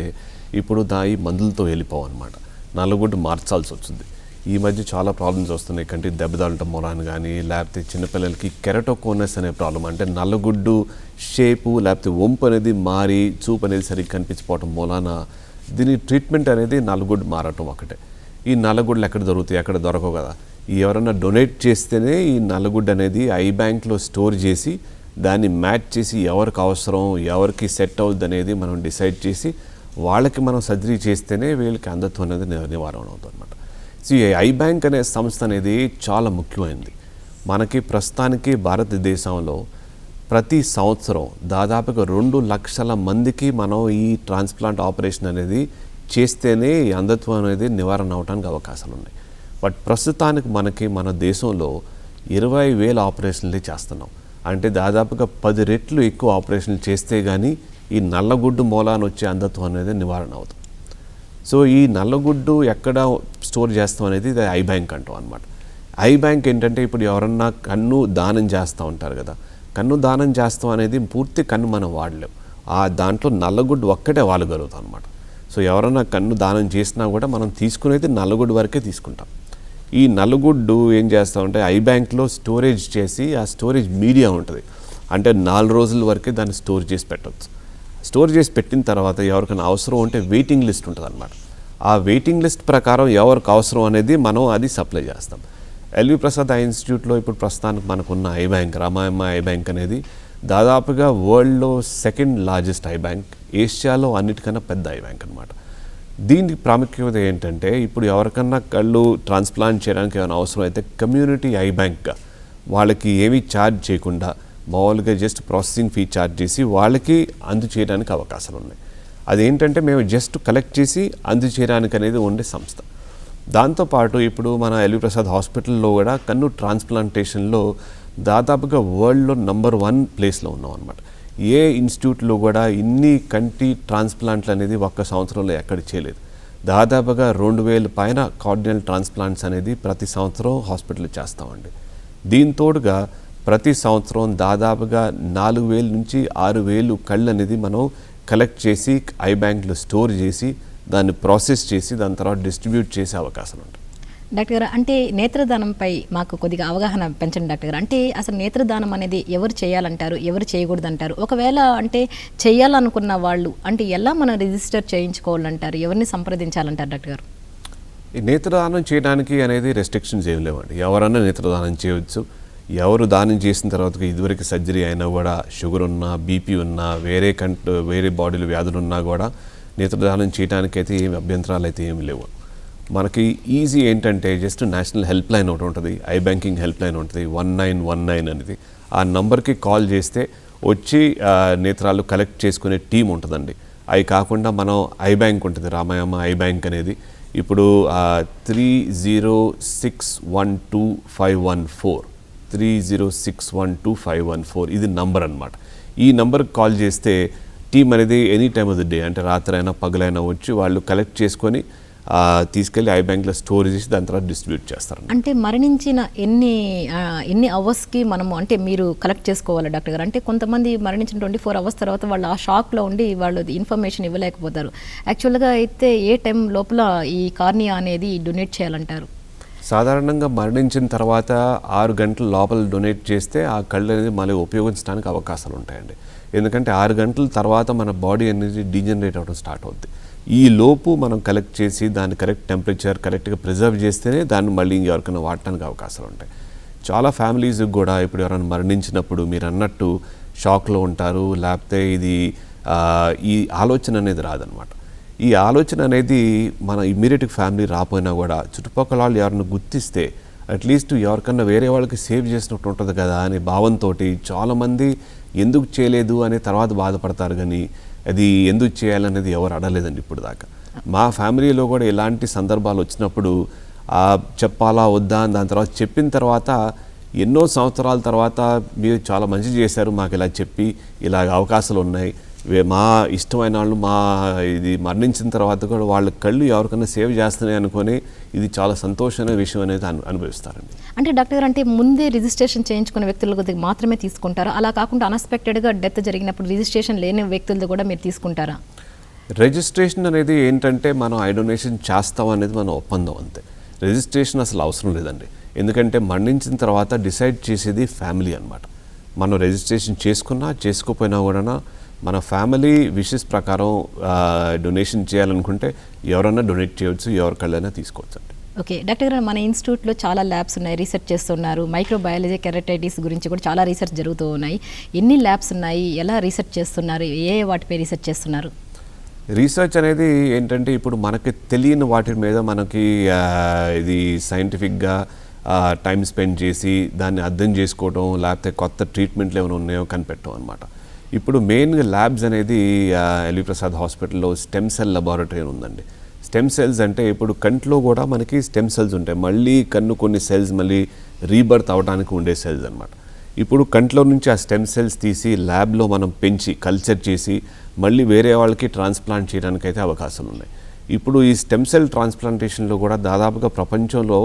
ఇప్పుడు ఈ మందులతో వెళ్ళిపోవన్నమాట. నల్లగుడ్డు మార్చాల్సి వస్తుంది. ఈ మధ్య చాలా ప్రాబ్లమ్స్ వస్తున్నాయి. కంటి దెబ్బతాలటం మూలాన కానీ లేకపోతే చిన్నపిల్లలకి కెరటోకోనస్ అనే ప్రాబ్లం, అంటే నల్లగుడ్డు షేపు లేకపోతే వంపు అనేది మారి చూపు అనేది సరిగ్గా కనిపించిపోవటం మూలాన దీని ట్రీట్మెంట్ అనేది నల్లగుడ్డు మారటం ఒకటే. ఈ నల్లగుడ్లు ఎక్కడ దొరుకుతాయి, ఎక్కడ దొరకవు కదా. ఎవరైనా డొనేట్ చేస్తేనే ఈ నల్లగుడ్డు అనేది ఐ బ్యాంక్లో స్టోర్ చేసి దాన్ని మ్యాచ్ చేసి ఎవరికి అవసరం, ఎవరికి సెట్ అవుద్ది అనేది మనం డిసైడ్ చేసి వాళ్ళకి మనం సర్జరీ చేస్తేనే వీళ్ళకి అంధత్వం అనేది నివారణ అవుతుంది అనమాట. సో ఈ ఐ బ్యాంక్ అనే సంస్థ అనేది చాలా ముఖ్యమైనది. మనకి ప్రస్తుతానికి భారతదేశంలో ప్రతి సంవత్సరం దాదాపుగా 2 లక్షల మందికి మనం ఈ ట్రాన్స్ప్లాంట్ ఆపరేషన్ అనేది చేస్తేనే ఈ అంధత్వం అనేది నివారణ అవడానికి అవకాశాలు ఉన్నాయి. బట్ ప్రస్తుతానికి మనకి మన దేశంలో 20,000 ఆపరేషన్లు చేస్తున్నాం. అంటే దాదాపుగా 10 రెట్లు ఎక్కువ ఆపరేషన్లు చేస్తే కానీ ఈ నల్లగుడ్డు మూలాన వచ్చే అంధత్వం అనేది నివారణ అవుతుంది. సో ఈ నల్లగుడ్డు ఎక్కడ స్టోర్ చేస్తాం అనేది ఇది ఐ బ్యాంక్ అంటాం అనమాట. ఐ బ్యాంక్ ఏంటంటే ఇప్పుడు ఎవరన్నా కన్ను దానం చేస్తూ ఉంటారు కదా, కన్ను దానం చేస్తాం అనేది పూర్తి కన్ను మనం వాడలేం. దాంట్లో నల్లగుడ్డు ఒక్కటే వాడగలుగుతాం అనమాట. సో ఎవరైనా కన్ను దానం చేసినా కూడా మనం తీసుకునేది నల్లగుడ్డు వరకే తీసుకుంటాం. ఈ నల్లగుడ్డు ఏం చేస్తామంటే ఐ బ్యాంక్లో స్టోరేజ్ చేసి, ఆ స్టోరేజ్ మీడియా ఉంటుంది, అంటే 4 రోజుల వరకే దాన్ని స్టోర్ చేసి పెట్టవచ్చు. స్టోర్ చేసి పెట్టిన తర్వాత ఎవరికైనా అవసరం ఉంటే వెయిటింగ్ లిస్ట్ ఉంటుంది అనమాట. ఆ వెయిటింగ్ లిస్ట్ ప్రకారం ఎవరికి అవసరం అనేది మనం అది సప్లై చేస్తాం. ఎల్వి ప్రసాద్ ఐ ఇన్స్టిట్యూట్లో ఇప్పుడు ప్రస్తుతానికి మనకున్న I bank, Ramayamma I bank అనేది దాదాపుగా వరల్డ్లో 2nd లార్జెస్ట్ ఐ బ్యాంక్, ఏషియాలో అన్నిటికన్నా పెద్ద ఐ బ్యాంక్ అనమాట. దీనికి ప్రాముఖ్యత ఏంటంటే ఇప్పుడు ఎవరికన్నా కళ్ళు ట్రాన్స్ప్లాంట్ చేయడానికి ఏమైనా అవసరం అయితే కమ్యూనిటీ ఐ బ్యాంక్గా వాళ్ళకి ఏమీ ఛార్జ్ చేయకుండా మామూలుగా జస్ట్ ప్రాసెసింగ్ ఫీ ఛార్జ్ చేసి వాళ్ళకి అందజేయడానికి అవకాశాలు ఉన్నాయి. అదేంటంటే మేము జస్ట్ కలెక్ట్ చేసి అందజేయడానికి అనేది ఉండే సంస్థ. దాంతోపాటు ఇప్పుడు మన ఎల్వి ప్రసాద్ హాస్పిటల్లో కూడా కన్ను ట్రాన్స్ప్లాంటేషన్లో దాదాపుగా వరల్డ్లో నంబర్ 1 ప్లేస్లో ఉన్నాం అనమాట. ఏ ఇన్స్టిట్యూట్లో కూడా ఇన్ని కంటి ట్రాన్స్ప్లాంట్లు అనేది ఒక్క సంవత్సరంలో ఎక్కడ చేయలేదు. దాదాపుగా 2000 పైన కార్డినల్ ట్రాన్స్ప్లాంట్స్ అనేది ప్రతి సంవత్సరం హాస్పిటల్లో చేస్తామండి. దీంతోడుగా ప్రతి సంవత్సరం దాదాపుగా 4000 నుంచి 6000 కళ్ళు అనేది మనం కలెక్ట్ చేసి ఐ బ్యాంక్లో స్టోర్ చేసి దాన్ని ప్రాసెస్ చేసి దాని తర్వాత డిస్ట్రిబ్యూట్ చేసే అవకాశం ఉంటుంది. డాక్టర్ గారు, అంటే నేత్రదానంపై మాకు కొద్దిగా అవగాహన పెంచండి డాక్టర్ గారు. అంటే అసలు నేత్రదానం అనేది ఎవరు చేయాలంటారు, ఎవరు చేయకూడదు అంటారు? ఒకవేళ అంటే చేయాలనుకున్న వాళ్ళు అంటే ఎలా మనం రిజిస్టర్ చేయించుకోవాలంటారు, ఎవరిని సంప్రదించాలంటారు డాక్టర్ గారు? ఈ నేత్రదానం చేయడానికి అనేది రెస్ట్రిక్షన్స్ ఏం లేవండి. ఎవరన్నా నేత్రదానం చేయవచ్చు. ఎవరు దానం చేసిన తర్వాత ఇదివరకు సర్జరీ అయినా కూడా షుగర్ ఉన్నా, బీపీ ఉన్నా, వేరే బాడీలో వ్యాధులు ఉన్నా కూడా నేత్రదానం చేయడానికి అయితే ఏమి అభ్యంతరాలు అయితే ఏమి లేవు. మనకి ఈజీ ఏంటంటే జస్ట్ నేషనల్ హెల్ప్ లైన్ ఒకటి ఉంటుంది, ఐ బ్యాంకింగ్ హెల్ప్ లైన్ ఉంటుంది, 1919 అనేది. ఆ నంబర్కి కాల్ చేస్తే వచ్చి నేత్రాలు కలెక్ట్ చేసుకునే టీం ఉంటుందండి. అవి కాకుండా మనం ఐ బ్యాంక్ ఉంటుంది, రామాయమ్మ ఐ బ్యాంక్ అనేది. ఇప్పుడు 30612514 30612514 ఇది నంబర్ అనమాట. ఈ నంబర్కి కాల్ చేస్తే టీం అనేది any time of the day, అంటే రాత్రైనా పగలైనా వచ్చి వాళ్ళు కలెక్ట్ చేసుకొని తీసుకెళ్ళి ఐ బ్యాంక్లో స్టోర్ చేసి దాని తర్వాత డిస్ట్రిబ్యూట్ చేస్తారు. అంటే మరణించిన ఎన్ని అవర్స్కి మనము అంటే మీరు కలెక్ట్ చేసుకోవాలి డాక్టర్ గారు? అంటే కొంతమంది మరణించిన 24 అవర్స్ తర్వాత వాళ్ళు ఆ షాక్లో ఉండి వాళ్ళు ఇన్ఫర్మేషన్ ఇవ్వలేకపోతారు. యాక్చువల్గా అయితే ఏ టైం లోపల ఈ కార్నియా అనేది డొనేట్ చేయాలంటారు? సాధారణంగా మరణించిన తర్వాత 6 గంటల లోపల డొనేట్ చేస్తే ఆ కళ్ళు అనేది మళ్ళీ ఉపయోగించడానికి అవకాశాలు ఉంటాయండి. ఎందుకంటే 6 గంటల తర్వాత మన బాడీ అనేది డీజనరేట్ అవ్వడం స్టార్ట్ అవుద్ది. ఈ లోపు మనం కలెక్ట్ చేసి దాన్ని కరెక్ట్ టెంపరేచర్ కరెక్ట్గా ప్రిజర్వ్ చేస్తేనే దాన్ని మళ్ళీ ఇంకెవరికైనా వాడటానికి అవకాశాలు ఉంటాయి. చాలా ఫ్యామిలీస్కి కూడా ఇప్పుడు ఎవరైనా మరణించినప్పుడు మీరు అన్నట్టు షాక్లో ఉంటారు, లేకపోతే ఈ ఆలోచన అనేది రాదనమాట. ఈ ఆలోచన అనేది మన ఇమ్మీడియట్ ఫ్యామిలీ రాపోయినా కూడా చుట్టుపక్కల వాళ్ళు ఎవరిని గుర్తిస్తే అట్లీస్ట్ ఎవరికన్నా వేరే వాళ్ళకి సేవ్ చేసినట్టు ఉంటుంది కదా అనే భావంతో చాలామంది ఎందుకు చేయలేదు అనే తర్వాత బాధపడతారు, కానీ అది ఎందుకు చేయాలనేది ఎవరు అడగలేదండి ఇప్పుడు దాకా. మా ఫ్యామిలీలో కూడా ఇలాంటి సందర్భాలు వచ్చినప్పుడు చెప్పాలా వద్దా అని దాని తర్వాత చెప్పిన తర్వాత ఎన్నో సంవత్సరాల తర్వాత మీరు చాలా మంచి చేశారు, మాకు ఇలా చెప్పి ఇలాగ అవకాశాలు ఉన్నాయి, మా ఇష్టమైన వాళ్ళు ఇది మరణించిన తర్వాత కూడా వాళ్ళ కళ్ళు ఎవరికైనా సేవ్ చేస్తున్నాయి అనుకొని ఇది చాలా సంతోషమైన విషయం అనేది అనుభవిస్తారండి. అంటే డాక్టర్ గారు, అంటే ముందే రిజిస్ట్రేషన్ చేయించుకున్న వ్యక్తులకు మాత్రమే తీసుకుంటారా? అలా కాకుండా అన్ఎక్స్పెక్టెడ్గా డెత్ జరిగినప్పుడు రిజిస్ట్రేషన్ లేని వ్యక్తులది కూడా మీరు తీసుకుంటారా? రిజిస్ట్రేషన్ అనేది ఏంటంటే మనం ఐ డొనేషన్ చేస్తాం అనేది మన ఒప్పందం అంతే. రిజిస్ట్రేషన్ అసలు అవసరం లేదండి. ఎందుకంటే మరణించిన తర్వాత డిసైడ్ చేసేది ఫ్యామిలీ అనమాట. మనం రిజిస్ట్రేషన్ చేసుకున్నా చేసుకోపోయినా కూడా మన ఫ్యామిలీ విషెస్ ప్రకారం డొనేషన్ చేయాలనుకుంటే ఎవరైనా డొనేట్ చేయవచ్చు, ఎవరికైనా తీసుకోవచ్చు అండి. ఓకే డాక్టర్ గారు, మన ఇన్స్టిట్యూట్లో చాలా ల్యాబ్స్ ఉన్నాయి, రీసెర్చ్ చేస్తున్నారు. మైక్రోబయాలజీ, కెరటైటిస్ గురించి కూడా చాలా రీసెర్చ్ జరుగుతూ ఉన్నాయి. ఎన్ని ల్యాబ్స్ ఉన్నాయి, ఎలా రీసెర్చ్ చేస్తున్నారు, వాటిపై రీసెర్చ్ చేస్తున్నారు? రీసెర్చ్ అనేది ఏంటంటే ఇప్పుడు మనకి తెలియని వాటి మీద మనకి ఇది సైంటిఫిక్గా టైం స్పెండ్ చేసి దాన్ని అర్థం చేసుకోవడం, లేకపోతే కొత్త ట్రీట్మెంట్లు ఏమైనా ఉన్నాయో కనిపెట్టడం అనమాట. ఇప్పుడు మెయిన్గా ల్యాబ్స్ అనేది ఎల్వి ప్రసాద్ హాస్పిటల్లో స్టెమ్ సెల్ లెబారెటరీ ఉందండి. స్టెమ్ సెల్స్ అంటే ఇప్పుడు కంట్లో కూడా మనకి స్టెమ్ సెల్స్ ఉంటాయి, మళ్ళీ కన్ను కొన్ని సెల్స్ మళ్ళీ రీబర్త్ అవడానికి ఉండే సెల్స్ అనమాట. ఇప్పుడు కంట్లో నుంచి ఆ స్టెమ్ సెల్స్ తీసి ల్యాబ్లో మనం పెంచి కల్చర్ చేసి మళ్ళీ వేరే వాళ్ళకి ట్రాన్స్ప్లాంట్ చేయడానికి అయితే అవకాశాలు ఉన్నాయి. ఇప్పుడు ఈ స్టెమ్ సెల్ ట్రాన్స్ప్లాంటేషన్లో కూడా దాదాపుగా ప్రపంచంలో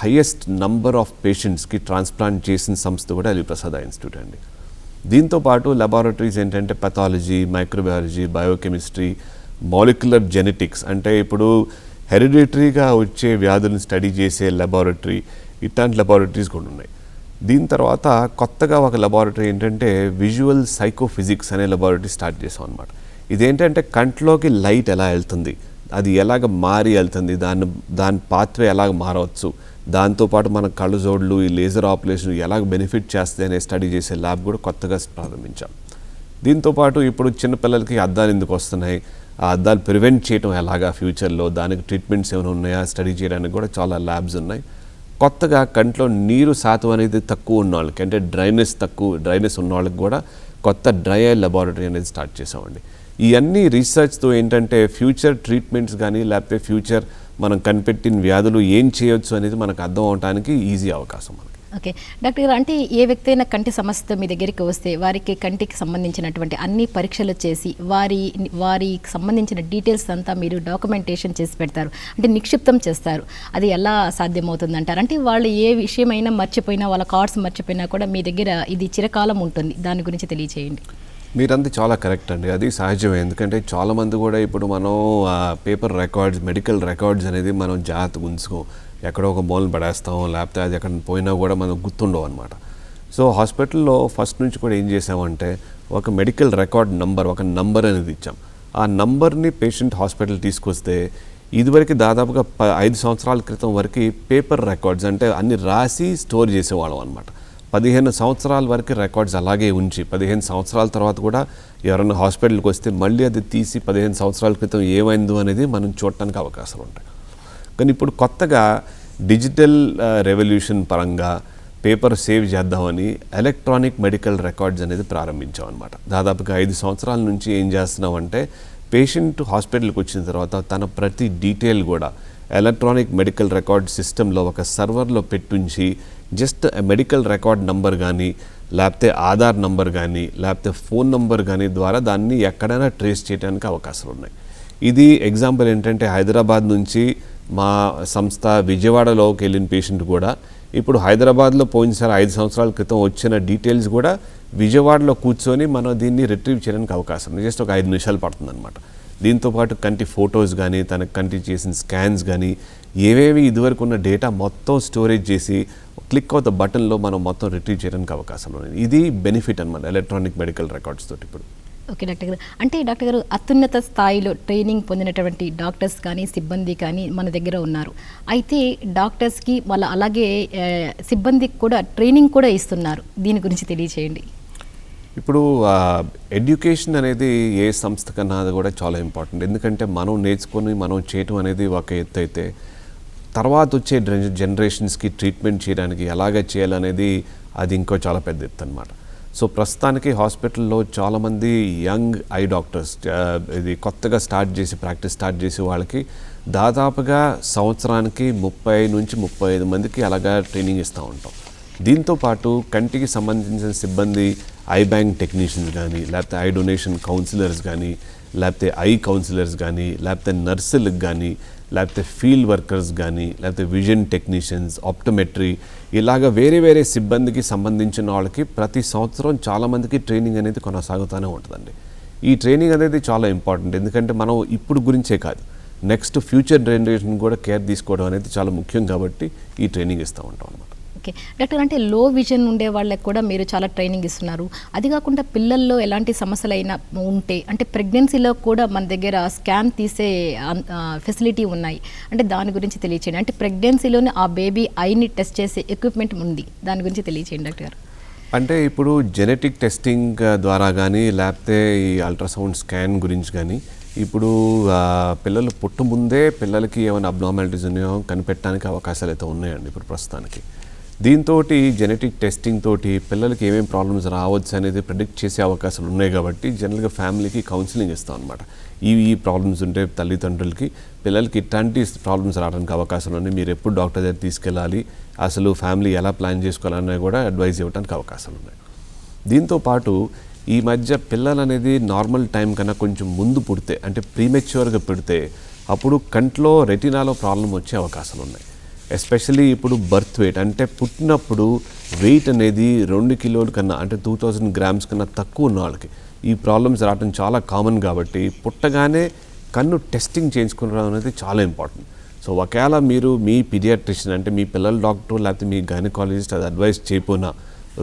హైయెస్ట్ నంబర్ ఆఫ్ పేషెంట్స్కి ట్రాన్స్ప్లాంట్ చేసిన సంస్థ కూడా ఎల్వి ప్రసాద్ ఇన్స్టిట్యూట్ అండి. దీంతోపాటు లెబారెటరీస్ ఏంటంటే pathology, microbiology, biochemistry, molecular genetics, అంటే ఇప్పుడు హెరిడిటరీగా వచ్చే వ్యాధులను స్టడీ చేసే లెబారెటరీ, ఇట్లాంటి లెబారెటరీస్ కూడా ఉన్నాయి. దీని తర్వాత కొత్తగా ఒక లెబారెటరీ ఏంటంటే విజువల్ సైకోఫిజిక్స్ అనే లెబారెటరీ స్టార్ట్ చేసాం అనమాట. ఇదేంటంటే కంట్లోకి లైట్ ఎలా వెళ్తుంది, అది ఎలాగ మారి వెళ్తుంది, దాని పాత్వే ఎలాగ మారవచ్చు, దాంతోపాటు మన కళ్ళజోడ్లు, ఈ లేజర్ ఆపరేషన్ ఎలాగ బెనిఫిట్ చేస్తాయి అనే స్టడీ చేసే ల్యాబ్ కూడా కొత్తగా ప్రారంభించాం. దీంతోపాటు ఇప్పుడు చిన్నపిల్లలకి అద్దాలు ఎందుకు వస్తున్నాయి, ఆ అద్దాలు ప్రివెంట్ చేయడం ఎలాగా ఫ్యూచర్లో, దానికి ట్రీట్మెంట్స్ ఏమైనా ఉన్నాయా స్టడీ చేయడానికి కూడా చాలా ల్యాబ్స్ ఉన్నాయి. కొత్తగా కంట్లో నీరు శాతం అనేది తక్కువ ఉన్న వాళ్ళకి, అంటే డ్రైనెస్ ఉన్న వాళ్ళకి కూడా కొత్త డ్రై ఐ లెబారెటరీ అనేది స్టార్ట్ చేసామండి. ఇవన్నీ రీసెర్చ్తో ఏంటంటే ఫ్యూచర్ ట్రీట్మెంట్స్ కానీ లేకపోతే ఫ్యూచర్ మనం కనిపెట్టిన వ్యాధులు ఏం చేయొచ్చు అనేది మనకు అర్థం అవడానికి ఈజీ అవకాశం మనకి. ఓకే డాక్టర్ గారు, అంటే ఏ వ్యక్తి అయినా కంటి సమస్యతో మీ దగ్గరికి వస్తే వారికి కంటికి సంబంధించినటువంటి అన్ని పరీక్షలు చేసి వారికి సంబంధించిన డీటెయిల్స్ అంతా మీరు డాక్యుమెంటేషన్ చేసి పెడతారు, అంటే నిక్షిప్తం చేస్తారు. అది ఎలా సాధ్యమవుతుంది అంటారు? అంటే వాళ్ళు ఏ విషయమైనా మర్చిపోయినా, వాళ్ళ కార్డ్స్ మర్చిపోయినా కూడా మీ దగ్గర ఇది చిరకాలం ఉంటుంది, దాని గురించి తెలియచేయండి. మీరంతా చాలా కరెక్ట్ అండి, అది సహజమే. ఎందుకంటే చాలామంది కూడా ఇప్పుడు మనం పేపర్ రికార్డ్స్, మెడికల్ రికార్డ్స్ అనేది మనం జాగ్రత్తగా ఉంచుకోం, ఎక్కడో ఒక మూలన పడేస్తాం, లేకపోతే అది ఎక్కడ పోయినా కూడా మనం గుర్తుండవు అనమాట. సో హాస్పిటల్లో ఫస్ట్ నుంచి కూడా ఏం చేసామంటే ఒక మెడికల్ రికార్డ్ నంబర్, ఒక నంబర్ అనేది ఇచ్చాం. ఆ నంబర్ని పేషెంట్ హాస్పిటల్ తీసుకొస్తే ఇదివరకు దాదాపుగా 5 సంవత్సరాల క్రితం వరకు పేపర్ రికార్డ్స్ అంటే అన్ని రాసి స్టోర్ చేసేవాళ్ళం అనమాట. 15 సంవత్సరాల వరకు రికార్డ్స్ అలాగే ఉంచి 15 సంవత్సరాల తర్వాత కూడా ఎవరైనా హాస్పిటల్కి వస్తే మళ్ళీ అది తీసి 15 సంవత్సరాల క్రితం ఏమైందో అనేది మనం చూడటానికి అవకాశాలు ఉంటాయి. కానీ ఇప్పుడు కొత్తగా డిజిటల్ రెవల్యూషన్ పరంగా పేపర్ సేవ్ చేద్దామని ఎలక్ట్రానిక్ మెడికల్ రికార్డ్స్ అనేది ప్రారంభించాం అనమాట. దాదాపుగా 5 సంవత్సరాల నుంచి ఏం చేస్తున్నామంటే పేషెంట్ హాస్పిటల్కి వచ్చిన తర్వాత తన ప్రతి డీటెయిల్ కూడా ఎలక్ట్రానిక్ మెడికల్ రికార్డ్ సిస్టంలో ఒక సర్వర్లో పెట్టుంచి జస్ట్ మెడికల్ రికార్డ్ నంబర్ కానీ లేకపోతే ఆధార్ నంబర్ కానీ లేకపోతే ఫోన్ నంబర్ కానీ ద్వారా దాన్ని ఎక్కడైనా ట్రేస్ చేయడానికి అవకాశాలు ఉన్నాయి. ఇది ఎగ్జాంపుల్ ఏంటంటే హైదరాబాద్ నుంచి మా సంస్థ విజయవాడలోకి వెళ్ళిన పేషెంట్ కూడా ఇప్పుడు హైదరాబాద్లో పోయినసారి 5 సంవత్సరాల క్రితం వచ్చిన డీటెయిల్స్ కూడా విజయవాడలో కూర్చొని మనం దీన్ని రిట్రీవ్ చేయడానికి అవకాశం ఉంది. జస్ట్ ఒక 5 నిమిషాలు పడుతుంది అనమాట. దీంతోపాటు కంటి ఫొటోస్ కానీ తన కంటి చేసిన స్కాన్స్ కానీ ఏవేవి ఇదివరకు ఉన్న డేటా మొత్తం స్టోరేజ్ చేసి క్లిక్ ఆఫ్ ద బటన్లో మనం మొత్తం రిట్రీవ్ చేయడానికి అవకాశాలు ఉన్నాయి. ఇది బెనిఫిట్ అనమాట ఎలక్ట్రానిక్ మెడికల్ రికార్డ్స్ తోటి. ఇప్పుడు ఓకే డాక్టర్ గారు, అంటే డాక్టర్ గారు అత్యున్నత స్థాయిలో ట్రైనింగ్ పొందినటువంటి డాక్టర్స్ కానీ సిబ్బంది కానీ మన దగ్గర ఉన్నారు. అయితే డాక్టర్స్కి వాళ్ళ అలాగే సిబ్బందికి కూడా ట్రైనింగ్ కూడా ఇస్తున్నారు, దీని గురించి తెలియచేయండి. ఇప్పుడు ఎడ్యుకేషన్ అనేది ఏ సంస్థ కన్నా అది కూడా చాలా ఇంపార్టెంట్. ఎందుకంటే మనం నేర్చుకొని మనం చేయటం అనేది ఒక ఎత్తు అయితే తర్వాత వచ్చే జనరేషన్స్కి ట్రీట్మెంట్ చేయడానికి ఎలాగ చేయాలనేది అది ఇంకో చాలా పెద్ద ఎత్తు అనమాట. సో ప్రస్తుతానికి హాస్పిటల్లో చాలామంది యంగ్ ఐ డాక్టర్స్ ఇది కొత్తగా ప్రాక్టీస్ స్టార్ట్ చేసే వాళ్ళకి దాదాపుగా సంవత్సరానికి 30 నుంచి 35 మందికి అలాగా ట్రైనింగ్ ఇస్తూ ఉంటాం. దీంతోపాటు కంటికి సంబంధించిన సిబ్బంది ఐ బ్యాంక్ టెక్నీషియన్స్ కానీ లేకపోతే ఐ డొనేషన్ కౌన్సిలర్స్ కానీ లేకపోతే ఐ కౌన్సిలర్స్ కానీ లేకపోతే నర్సులకు కానీ లేకపోతే ఫీల్డ్ వర్కర్స్ కానీ లేకపోతే విజన్ టెక్నీషియన్స్, ఆప్టోమెట్రీ, ఇలాగ వేరే వేరే సిబ్బందికి సంబంధించిన వాళ్ళకి ప్రతి సంవత్సరం చాలామందికి ట్రైనింగ్ అనేది కొనసాగుతూనే ఉంటుందండి. ఈ ట్రైనింగ్ అనేది చాలా ఇంపార్టెంట్. ఎందుకంటే మనం ఇప్పుడు గురించే కాదు, నెక్స్ట్ ఫ్యూచర్ జనరేషన్ కూడా కేర్ తీసుకోవడం అనేది చాలా ముఖ్యం. కాబట్టి ఈ ట్రైనింగ్ ఇస్తూ ఉంటాం అన్నమాట. ఓకే డాక్టర్, అంటే లో విజన్ ఉండే వాళ్ళకి కూడా మీరు చాలా ట్రైనింగ్ ఇస్తున్నారు. అది కాకుండా పిల్లల్లో ఎలాంటి సమస్యలైనా ఉంటే, అంటే ప్రెగ్నెన్సీలో కూడా మన దగ్గర స్కాన్ తీసే ఫెసిలిటీ ఉన్నాయి, అంటే దాని గురించి తెలియచేయండి. అంటే ప్రెగ్నెన్సీలోనే ఆ బేబీ ఐని టెస్ట్ చేసే ఎక్విప్మెంట్ ఉంది, దాని గురించి తెలియచేయండి డాక్టర్ గారు. అంటే ఇప్పుడు జెనెటిక్ టెస్టింగ్ ద్వారా కానీ లేకపోతే ఈ అల్ట్రాసౌండ్ స్కాన్ గురించి కానీ ఇప్పుడు పిల్లలు పుట్టముందే పిల్లలకి ఏమైనా అబ్నార్మాలిటీస్ ఉన్నాయో కనిపెట్టడానికి అవకాశాలు అయితే ఉన్నాయండి ఇప్పుడు ప్రస్తుతానికి. దీంతో జెనెటిక్ టెస్టింగ్ తోటి పిల్లలకి ఏమేమి ప్రాబ్లమ్స్ రావచ్చు అనేది ప్రిడిక్ట్ చేసే అవకాశాలు ఉన్నాయి. కాబట్టి జనరల్గా ఫ్యామిలీకి కౌన్సిలింగ్ ఇస్తాం అనమాట. ఈ ప్రాబ్లమ్స్ ఉంటే తల్లిదండ్రులకి పిల్లలకి ఇట్లాంటి ప్రాబ్లమ్స్ రావడానికి అవకాశాలు ఉన్నాయి, మీరు ఎప్పుడు డాక్టర్ దగ్గర తీసుకెళ్ళాలి, అసలు ఫ్యామిలీ ఎలా ప్లాన్ చేసుకోవాలనేది కూడా అడ్వైజ్ ఇవ్వడానికి అవకాశాలు ఉన్నాయి. దీంతోపాటు ఈ మధ్య పిల్లలు అనేది నార్మల్ టైం కన్నా కొంచెం ముందు పుడితే, అంటే ప్రీమెచ్యూర్గా పుడితే అప్పుడు కంట్లో రెటినాలో ప్రాబ్లం వచ్చే అవకాశాలు ఉన్నాయి. ఎస్పెషలీ ఇప్పుడు బర్త్ వెయిట్ అంటే పుట్టినప్పుడు వెయిట్ అనేది 2 కిలోల కన్నా అంటే 2000 గ్రామ్స్ కన్నా తక్కువ ఉన్న వాళ్ళకి ఈ ప్రాబ్లమ్స్ రావడం చాలా కామన్ కాబట్టి పుట్టగానే కన్ను టెస్టింగ్ చేయించుకోవడం అనేది చాలా ఇంపార్టెంట్. సో ఒకవేళ మీరు మీ పీడియాట్రిషియన్ అంటే మీ పిల్లల డాక్టర్ లేకపోతే మీ గైనకాలజిస్ట్ అది అడ్వైస్ చేయకపోయినా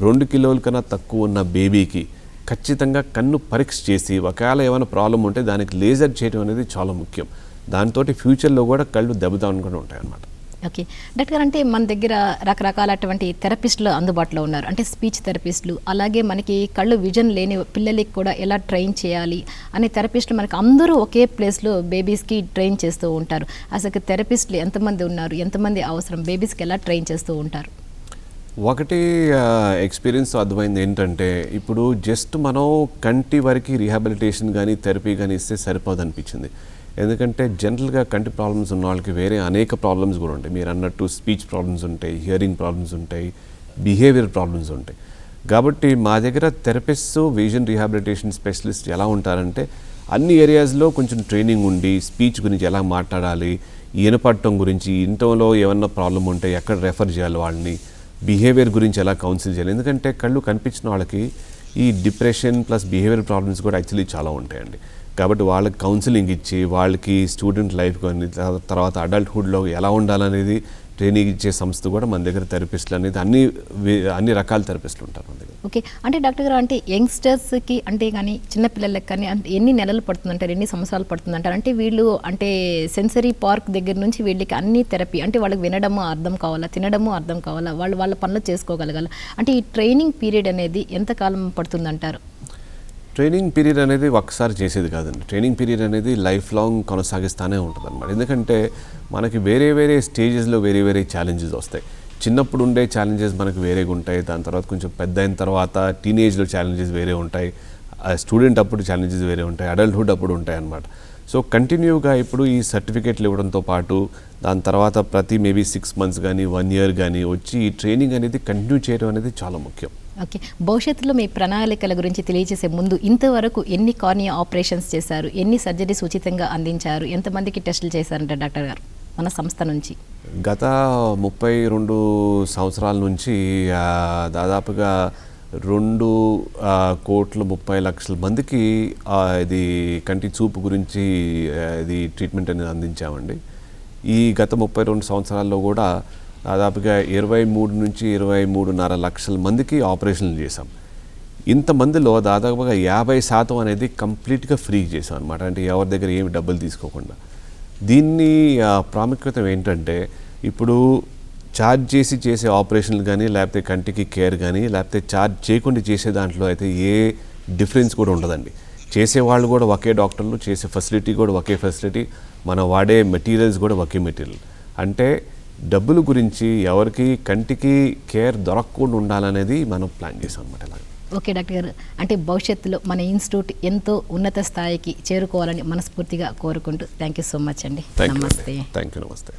2 కిలోల కన్నా తక్కువ ఉన్న బేబీకి ఖచ్చితంగా కన్ను పరీక్ష చేసి ఒకవేళ ఏమైనా ప్రాబ్లం ఉంటే దానికి లేజర్ చేయడం అనేది చాలా ముఖ్యం. దాంతో ఫ్యూచర్లో కూడా కళ్ళు దెబ్బతాకుండా ఉంటాయి అన్నమాట. ఓకే డాక్టర్ గారు, అంటే మన దగ్గర రకరకాలటువంటి థెరపిస్టులు అందుబాటులో ఉన్నారు. అంటే స్పీచ్ థెరపిస్టులు, అలాగే మనకి కళ్ళు విజన్ లేని పిల్లలకి కూడా ఎలా ట్రైన్ చేయాలి అనే థెరపిస్టులు మనకి అందరూ ఒకే ప్లేస్లో బేబీస్కి ట్రైన్ చేస్తూ ఉంటారు. అసలు థెరపిస్టులు ఎంతమంది ఉన్నారు, ఎంతమంది అవసరం, బేబీస్కి ఎలా ట్రైన్ చేస్తూ ఉంటారు? ఒకటి ఎక్స్పీరియన్స్ అర్థమైంది ఏంటంటే ఇప్పుడు జస్ట్ మనం కంటి వరకు రీహాబిలిటేషన్ కానీ థెరపీ కానీ ఇస్తే సరిపోదనిపించింది. ఎందుకంటే జనరల్గా కంటి ప్రాబ్లమ్స్ ఉన్న వాళ్ళకి వేరే అనేక ప్రాబ్లమ్స్ కూడా ఉంటాయి. మీరు అన్నట్టు స్పీచ్ ప్రాబ్లమ్స్ ఉంటాయి, హియరింగ్ ప్రాబ్లమ్స్ ఉంటాయి, బిహేవియర్ ప్రాబ్లమ్స్ ఉంటాయి. కాబట్టి మా దగ్గర థెరపిస్ట్, విజన్ రీహాబిలిటేషన్ స్పెషలిస్ట్ ఎలా ఉంటారంటే అన్ని ఏరియాస్లో కొంచెం ట్రైనింగ్ ఉండి స్పీచ్ గురించి ఎలా మాట్లాడాలి, ఈనపడటం గురించి, ఇంటంలో ఏమన్నా ప్రాబ్లం ఉంటే ఎక్కడ రెఫర్ చేయాలి వాళ్ళని, బిహేవియర్ గురించి ఎలా కౌన్సిల్ చేయాలి. ఎందుకంటే కళ్ళు కనిపించిన వాళ్ళకి ఈ డిప్రెషన్ ప్లస్ బిహేవియర్ ప్రాబ్లమ్స్ కూడా యాక్చువల్లీ చాలా ఉంటాయండి. కాబట్టి వాళ్ళకి కౌన్సిలింగ్ ఇచ్చి వాళ్ళకి స్టూడెంట్ లైఫ్ కానీ తర్వాత అడల్ట్హుడ్లో ఎలా ఉండాలనేది ట్రైనింగ్ ఇచ్చే సంస్థ కూడా మన దగ్గర థెరపిస్టులు అనేది అన్ని రకాల థెరపిస్టులు ఉంటారు మన దగ్గర. ఓకే, అంటే డాక్టర్ గారు, అంటే యంగ్స్టర్స్కి అంటే కానీ చిన్నపిల్లలకి కానీ అంటే ఎన్ని నెలలు పడుతుందంటారు, ఎన్ని సంవత్సరాలు పడుతుందంటారు? అంటే వీళ్ళు అంటే సెన్సరీ పార్క్ దగ్గర నుంచి వీళ్ళకి అన్ని థెరపీ అంటే వాళ్ళకి వినడము అర్థం కావాలా, తినడము అర్థం కావాలా, వాళ్ళ పనులు చేసుకోగలగాల, అంటే ఈ ట్రైనింగ్ పీరియడ్ అనేది ఎంతకాలం పడుతుందంటారు? ట్రైనింగ్ పీరియడ్ అనేది ఒక్కసారి చేసేది కాదండి. ట్రైనింగ్ పీరియడ్ అనేది లైఫ్ లాంగ్ కొనసాగిస్తూనే ఉంటుంది అన్నమాట. ఎందుకంటే మనకి వేరే వేరే స్టేజెస్లో వేరే వేరే ఛాలెంజెస్ వస్తాయి. చిన్నప్పుడు ఉండే ఛాలెంజెస్ మనకు వేరేగా ఉంటాయి. దాని తర్వాత కొంచెం పెద్ద అయిన తర్వాత టీనేజ్లో ఛాలెంజెస్ వేరే ఉంటాయి, స్టూడెంట్ అప్పుడు ఛాలెంజెస్ వేరే ఉంటాయి, అడల్ట్హుడ్ అప్పుడు ఉంటాయి అన్నమాట. సో కంటిన్యూగా ఇప్పుడు ఈ సర్టిఫికేట్లు ఇవ్వడంతో పాటు దాని తర్వాత ప్రతి మేబీ 6 months కానీ 1 year కానీ వచ్చి ఈ ట్రైనింగ్ అనేది కంటిన్యూ చేయడం అనేది చాలా ముఖ్యం. ఓకే, భవిష్యత్తులో మీ ప్రణాళికల గురించి తెలియజేసే ముందు ఇంతవరకు ఎన్ని కార్నియా ఆపరేషన్స్ చేశారు, ఎన్ని సర్జరీస్ ఉచితంగా అందించారు, ఎంతమందికి టెస్టులు చేశారంటే డాక్టర్ గారు మన సంస్థ నుంచి? గత 32 సంవత్సరాల నుంచి దాదాపుగా 2,30,00,000 మందికి ఇది కంటి చూపు గురించి ఇది ట్రీట్మెంట్ అనేది అందించామండి. ఈ గత 32 సంవత్సరాల్లో కూడా దాదాపుగా 23 నుంచి 23.5 లక్షల మందికి ఆపరేషన్లు చేశాం. ఇంతమందిలో దాదాపుగా 50% అనేది కంప్లీట్గా ఫ్రీ చేసాం అనమాట. అంటే ఎవరి దగ్గర ఏమి డబ్బులు తీసుకోకుండా. దీన్ని ప్రాముఖ్యత ఏంటంటే ఇప్పుడు ఛార్జ్ చేసి చేసే ఆపరేషన్లు కానీ లేకపోతే కంటికి కేర్ కానీ లేకపోతే ఛార్జ్ చేయకుండా చేసే దాంట్లో అయితే ఏ డిఫరెన్స్ కూడా ఉండదండి. చేసేవాళ్ళు కూడా ఒకే డాక్టర్లు, చేసే ఫెసిలిటీ కూడా ఒకే ఫెసిలిటీ, మనం వాడే మెటీరియల్స్ కూడా ఒకే మెటీరియల్. అంటే డబ్బుల గురించి ఎవరికి కంటికి కేర్ దొరకకుండా ఉండాలనేది మనం ప్లాన్ చేసాం అన్నమాట. ఇలా. ఓకే డాక్టర్ గారు, అంటే భవిష్యత్తులో మన ఇన్స్టిట్యూట్ ఎంతో ఉన్నత స్థాయికి చేరుకోవాలని మనస్ఫూర్తిగా కోరుకుంటూ థ్యాంక్ యూ సో మచ్ అండి. నమస్తే. Thank you. నమస్తే.